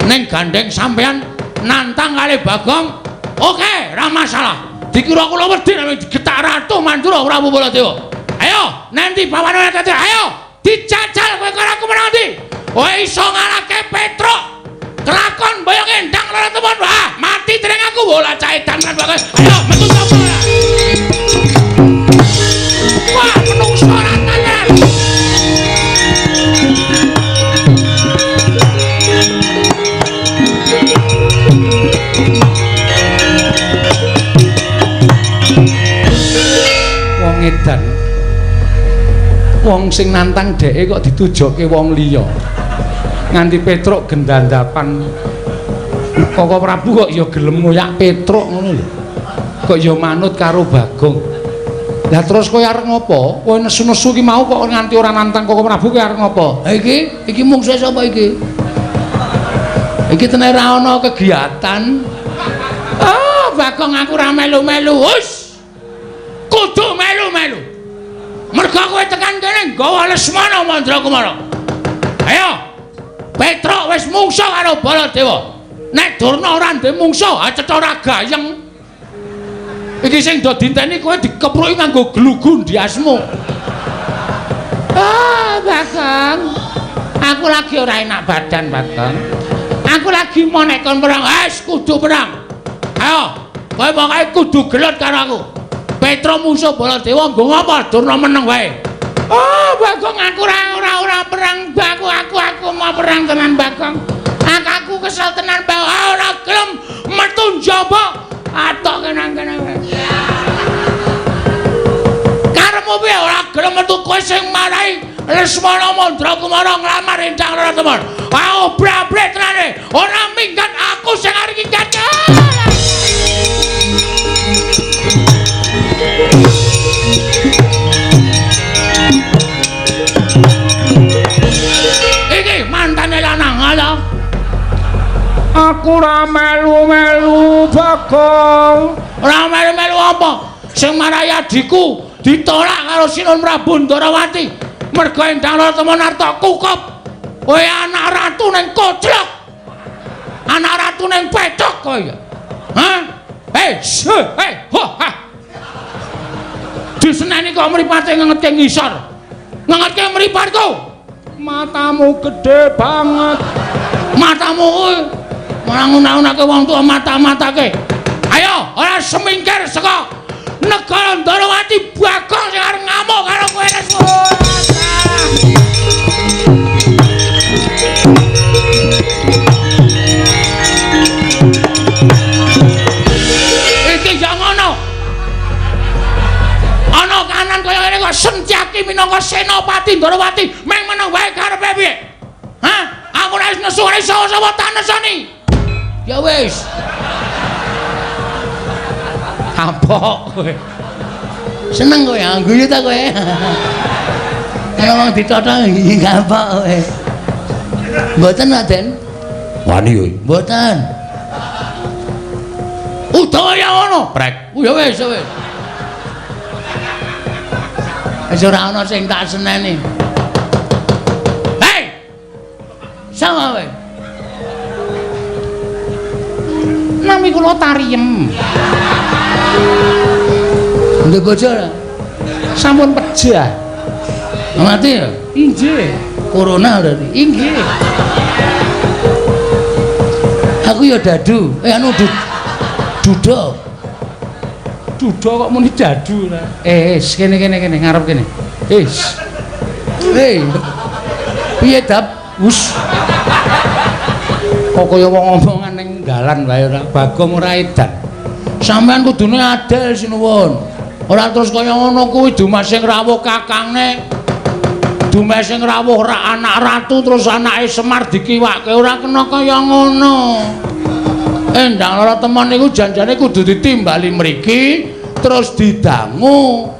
Ning gandeng sampean nantang kali Bagong. Oke, ora masalah. Dikira kula wedi nek digetak Ratu Mandura Prabu Baladewa. Ayo, nanti pawane kate ayo dijajal kowe karo aku menang ndi? Kowe iso ngalahke Petruk. Kelakon boyong Endang Lorotemon. Wah, mati dereng aku bola caedan kan bagus. Ayo metu sapa ya? Wah, menungso rantanan. Edan wong sing nantang dheke kok ditujokke wong liya nganti Petruk gendandapan Koko Prabu kok ya gelem ngoyak Petruk ngono lho kok ya manut karo Bagong. Lah terus kowe arep ngopo? Kowe nesu-nesu ki mau kok nganti ora nantang Koko Prabu kowe arep ngopo? Ha iki mungsuhe sapa iki? Iki tenan ra ana kegiatan. Oh, Bagong aku ora melu-melu. Wus. Kudu melu-melu. Mergo kowe tekan kene nggawa Lesmana Mandrakumara. Ayo. Petruk wis mungsuh karo Baladewa. Nek Durna ora ndek mungsuh, acetha ora gayeng. Iki sing do dinteni kowe dikepruki nganggo glugu ndiasmu. Ah, Bagong. Aku lagi ora enak badan, Bagong. Aku lagi mau nek kon perang, wis kudu perang. Ayo, kowe pokoke kudu gelut karo aku. Petruk musuh Baladewa nggo ngapa? Durna meneng wae. Oh, Bagong aku ora perang, aku mau perang tenan, Bagong. Aku kesel tenan bae ora gelem metu njaba. Atok kene-kene wae. Karepmu piye ora gelem metu kowe sing marahi Lesmana Mandrakumara nglamar Endang Lorotemon. Ah, obrak-abrik tenane. Ora minggat aku sing arep minggat. Iki mantane lanang ala. Aku ora melu-melu, Bagong. Ora melu-melu apa? Sing marahi adikku ditolak karo Sinun Prabu Ndarawati. Mergo Endang Lorotemon arep kukup. Kowe anak ratu ning koclok. Anak ratu ning petok kowe. Hah? Ho ha. Diseneni kok mripate ngengete ngisor. Ngengetke mripatku. Matamu gede banget. Matamu kuwi malah nguna-unake wong tuwa mata-matake. Ayo, ora semingkir saka negara Ndarawati Bagong sing arep ngamuk karo kowe nesu. Iki ya ngono. Ana kanan kaya ngene kok Sentyaki minangka senopati Ndarawati meng meneng wae karepe piye? Hah? Aku ora nesu ora iso-iso tak nesoni. Ya wis. Kapok kowe. Seneng kowe guyu ta kowe. Ana wong ditothok iki kapok kowe. Mboten Raden? Wani yo. Mboten. Utawa ya ngono, Prek. Ya wis, wis. Wis ora ana sing tak seneni. Hei! Sama kowe. Nami kula Tariem. Ndek bojo ora? Sampun pejah. Mati ya? Inggih. Corona berarti. Inggih. Aku ya dadu. Anu duda. Duda kok muni dadu ora. Kene ngarep kene. Hei. Piye dap? Wus. Kok kaya wong omongan ning dalan wae ora Bagong ora edan. Sampeyan kudune adil sinuwun. Ora terus kaya ngono kuwi Dumas sing rawuh kakangne. Dumas sing rawuh rak anak ratu terus anake Semar dikiwake ora kena kaya ngono. Endang lara temen niku janjane kudu ditimbali mriki terus didangu.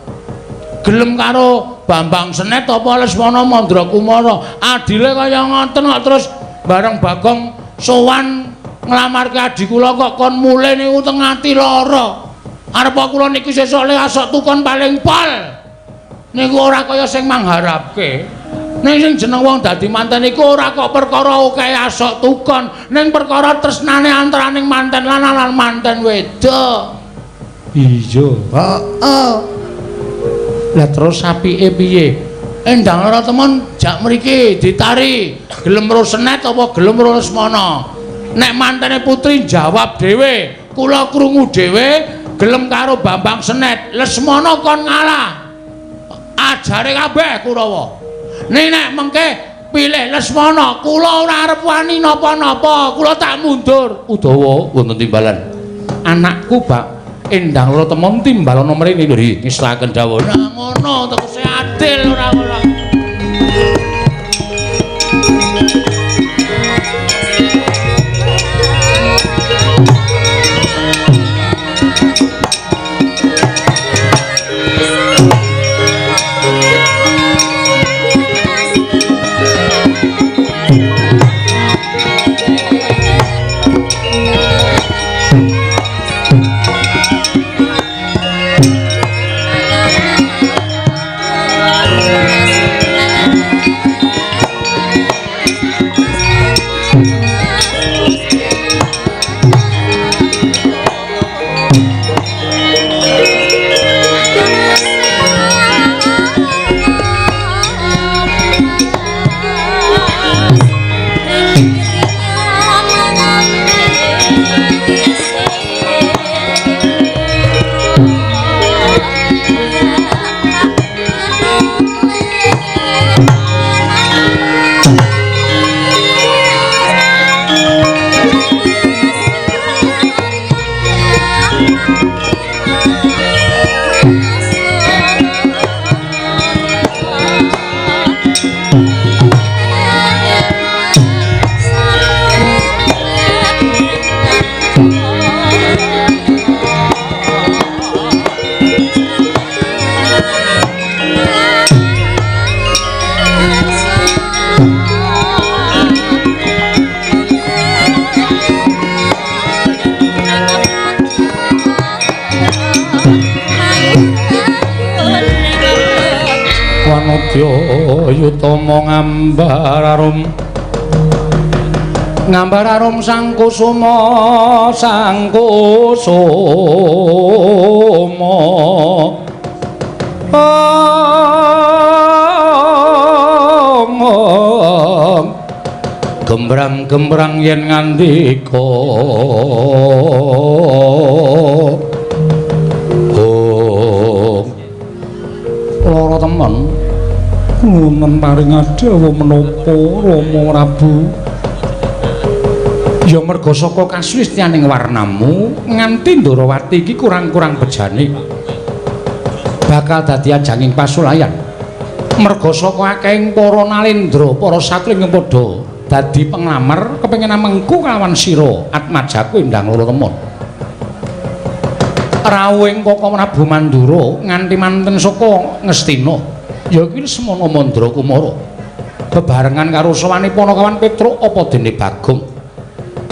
Gelem karo Bambang Senet apa Lesmana Mandrakumara. Adile kaya ngoten kok terus bareng Bagong sowan nglamarke adi kula kok kon mule niku teng ati lara. Arep kula niki sesuk le asok tukon paling pol. Niku ora kaya sing mangharapke. Ning sing jeneng wong dadi manten iku ora kok perkara akeh asok tukon, ning perkara tresnane antaraning manten lanang lan manten wedok. Iya. Heeh. Lah terus apike piye? Endang lara temen jak mriki ditari. Gelem ro Senet apa gelem ro Lesmana? Nek mantene putri jawab dhewe, kula krungu dhewe gelem karo Bambang Senet, Lesmana kon ngalah. Ajare kabeh Kurawa. Nek mengke pilih Lesmana, kula ora arep wani napa-napa, kula tak mundur. Udawa wonten timbalan. Anakku Bak Endang lara temon timbalana mrene lho ngislaken dawuh. Ora ngono, tegese adil ora ngono. Yutama ngambar arum sang kusuma gembrang-gembrang yen ngandika lara temen nuwun paring adawa menapa Rama Prabu ya merga saka kasulistianing warnamu nganti Ndarawati iki kurang-kurang bejane bakal dadi ajanging pasulayan merga saka akehing para nalendra para satri ing padha dadi penglamar kepengin mengku kelawan sira Atmajaku Endang Loro Temon rawuhing Kaka Prabu Mandura nganti manten saka Ngastina ya kuwi Semana Mandra Kumara bebarengan karo sawane Panakawan Petruk apa dene Bagong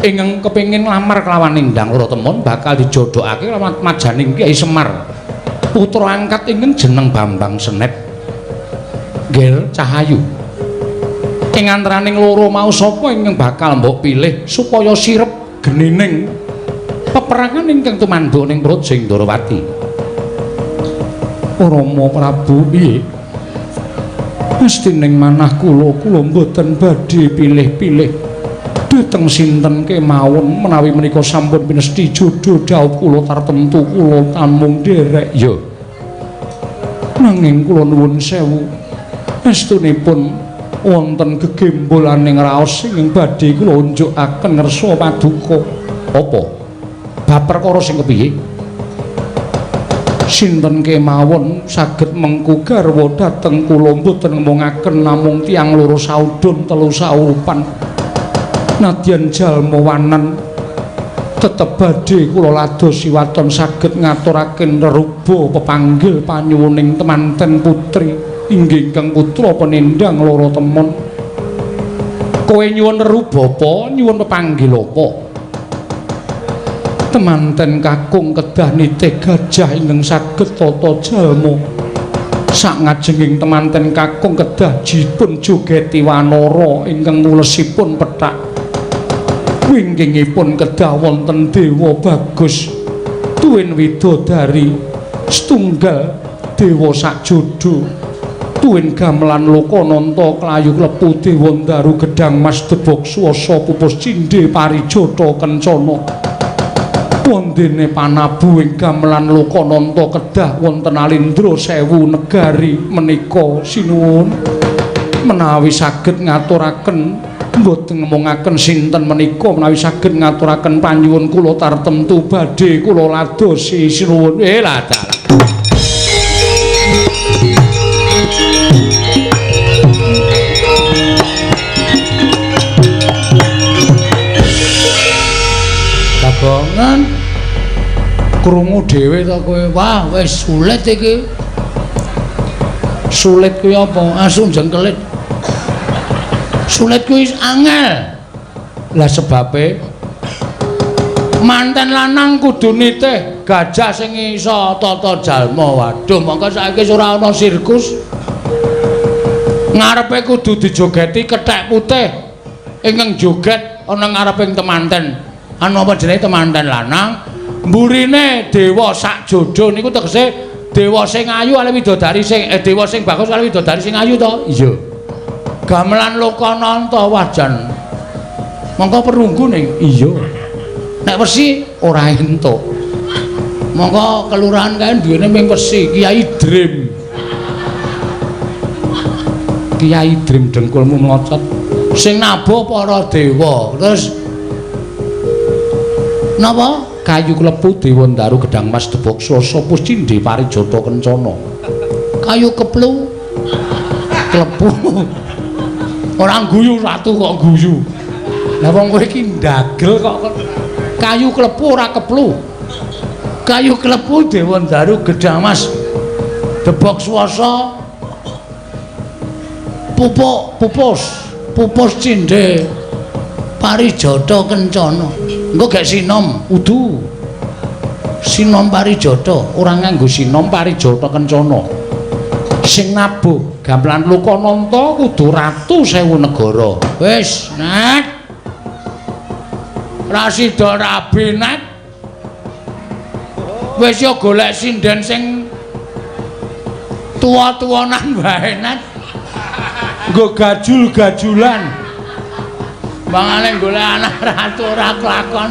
ingkang kepengin nglamar kelawan Endang Loro Temon bakal dijodhokake kelawan majaning Kyai Semar putra angkat ingkang jeneng Bambang Senet Gel Cahayu ing antaraning loro mau sapa ingkang bakal mbok pilih supaya sirep genining peperangan ingkang tumanduk ning Projing Ndarawati Rama Prabu piye mestining manah kula mboten badhe pilih-pilih dhateng sinten kemawon menawi menika sampun pinesti jodho dhawuh kula tartemtu kula tamung derek ya nanging kula nuwun sewu estunipun wonten gegembolaning raos sing badhe kula unjukaken ngersa paduka apa bab perkara sing kepiye sinten kemawon saged mengku garwa dhateng kula mboten ngomongaken namung tiyang loro saudon telu saurupan nadyan jalma wanan tetep badhe kula ladosi waton saged ngaturaken reruba pepanggil panyuwuning temanten putri inggih kang putra Penendang Loro Temon kowe nyuwun reruba apa nyuwun pepanggil apa temanten kakung kedah nitih gajah ingkang saged tata jalma sak ngajenging temanten kakung kedah dipun jogeti wanara ingkang mulesipun pethak winggingipun kedah wonten dewa bagus tuwin widodari setunggal dewa sakjodo tuwin gamelan Lokananta klayu klepu dewa Ndaru Gedang Mas Debok Swasa Pupus Cindhe Parijata Kencana wondene panabu ing gamelan Lokananta kedah wonten Alindra Sewu negari menika sinuwun menawi saged ngaturaken mboten ngomongaken sinten menika menawi saged ngaturaken panyuwun kula tartemtu badhe kula ladosi sinuwun lah dalah kagongan krungu dhewe to kowe wah wis sulit iki sulit kuwi apa asung jengkelit sulit kuwi angel lah sebabe manten lanang kudu nitih gajah sing iso tata jalma waduh mongko saiki ora ana sirkus ngarepe kudu dijogeti kethek putih ingkang joget ana ngareping temanten anu apa jenenge temanten lanang mburine dewa sakjodo niku tegese dewa sing ayu ale widodari sing dewa sing bagus ale widodari sing ayu to iya gamelan Lokananta wajan mongko perunggu ning iya nek wesi ora entuk mongko kelurahan kae duwene ming wesi Kiai Dream dengkulmu mlocot sing nabuh para dewa terus napa kayu klepu dewa Ndaru Gedang Mas Debok Swasa Pupus Cindhe Parijata Kencana kayu klepu ora guyu ratu kok guyu lah wong kowe iki ndagel kok kayu klepu ora keplu kayu klepu dewa Ndaru Gedang Mas Debok Swasa Pupus Cindhe Parijata Kencana engko gek sinom udu sinom Parijata ora nganggo sinom Parijata Kencana sing nabuh gamelan Lokananta kudu ratu sewu negara wis net rasida rabi net wis yo golek sinden sing tuwa-tuwanan wae net nggo gajul-gajulan Bangane golek anak ratu ora kelakon.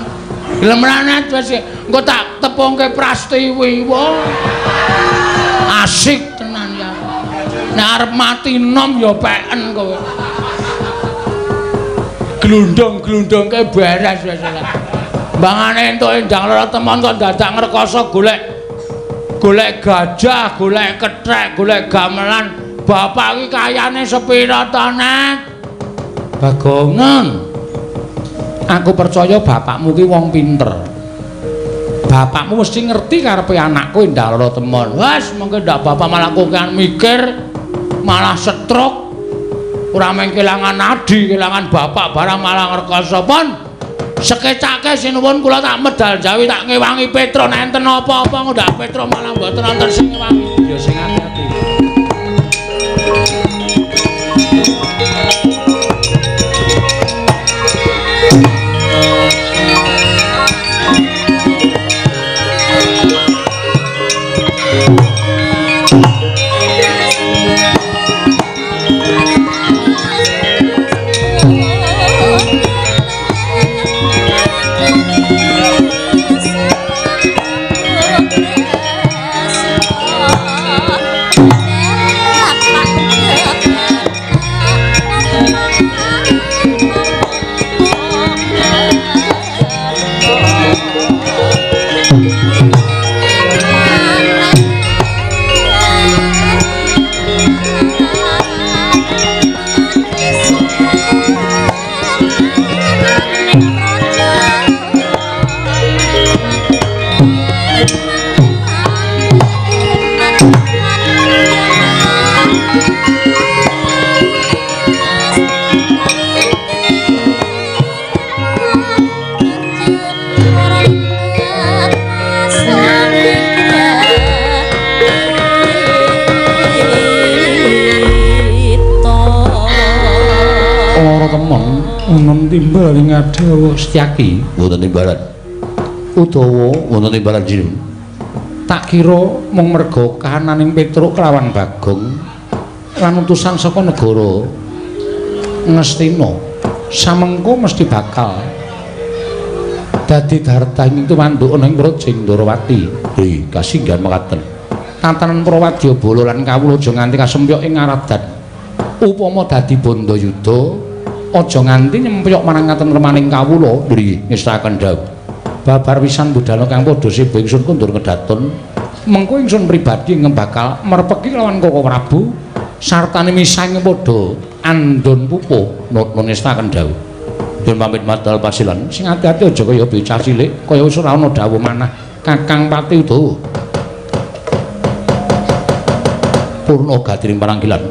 Gelem ranet wis engko tak tepungke Prastiwi. Wah. Asik tenan ya. Nek arep mati nom ya peken kowe. Glundung-glundungke beres wis. Bangane entuk endang lara temon kok dadak ngrekoso golek gajah, golek kethek, golek gamelan. Bapak iki kayane sepira to, Net? Bagongan. Aku percaya bapakmu ki wong pinter. Bapakmu mesti ngerti karepe anakku endang lara temon. Wes, mengko ndak bapak malah kokean mikir, malah stroke. Ora mung kelangan nadi, kelangan bapak barang malah ngrekoso pon. Sekecake sinuwun kula tak medal jawi tak ngewangi Petro nek enten apa-apa ndak Petro malah mboten wonten sing ngewangi. Ya sing ati-ati. Timbal ing Adawa Setyaki wonten timbalan utawa wonten timbalan jinun tak kira mung merga kahananing Petruk kelawan Bagong lan utusan saka negara Ngastina samengko mesti bakal dadi dartaning tumanduk ana ing Praja Ndarawati. Kasinggihan mekaten tatanan Prawadya Bala lan kawula aja nganti kasempyok ing ngaradan upama dadi bandayuda aja nganti nyempyok marang ngaten remaning kawula nggih ngestaken dawuh babar pisan budal kang padha sibu ingsun kundur kedaton mengko ingsun pribadi ngembakal merpeki lawan Koko Prabu sartane misang padha andon pupuh nun ngestaken dawuh yen pamit madal pasilan sing ati-ati aja kaya bocah cilik kaya wis ora ana dawuh manah Kakang Pati Udawa purna gadiring paranggilan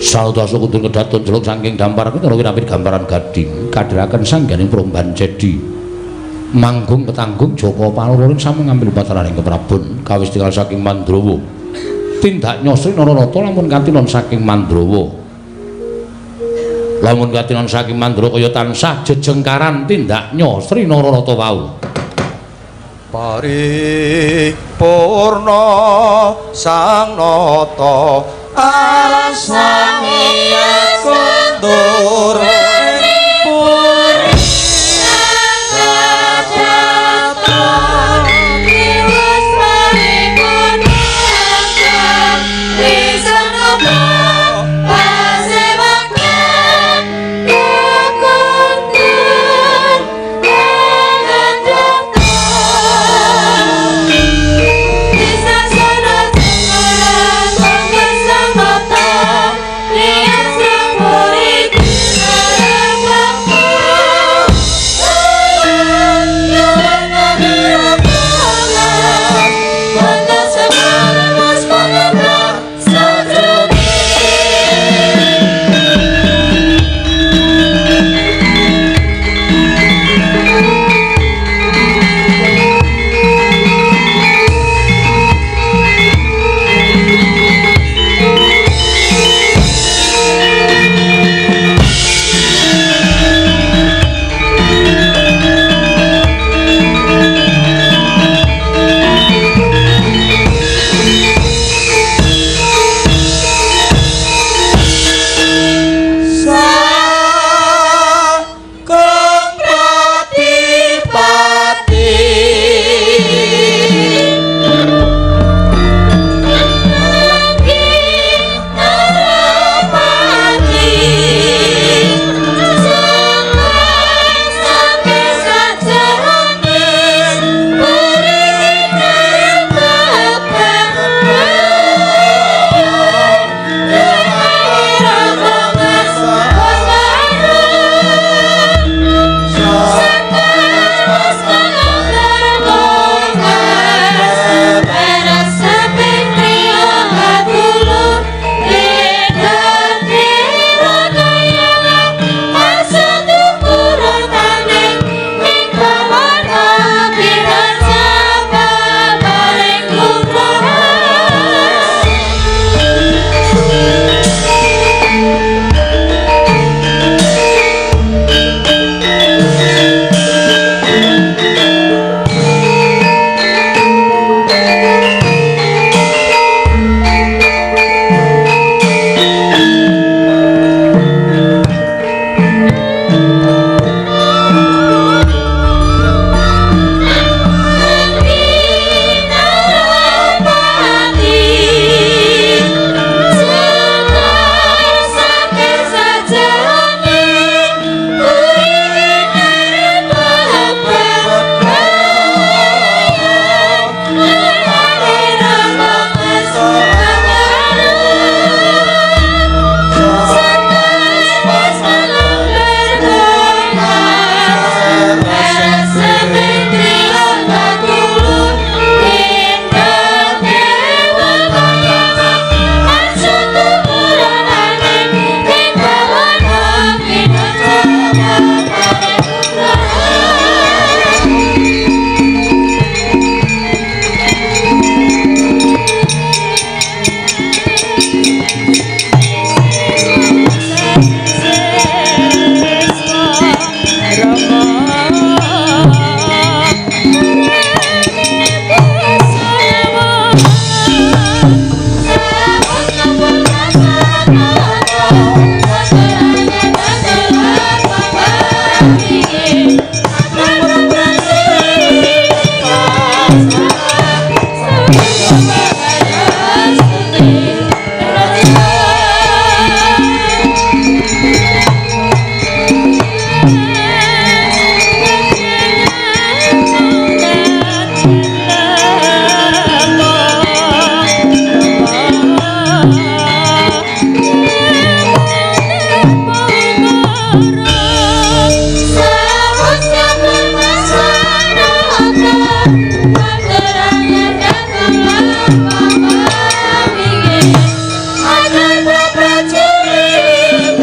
Saudasa kundur kedaton jeluk saking dampar kira kirapit gambaran gading kadhiraken sangganing Promban Cedi manggung petanggung Joko Palururing sami ngambil pataraning keprabon kawis tinggal saking Mandrawa tindak nyosri Nararata lamun katinon saking Mandrawa lamun katinon saking Mandrawa kaya tansah jejengkaran tindak nyosri Nararata wau paripurna sang nata alas wangi kundur Ada prajurit,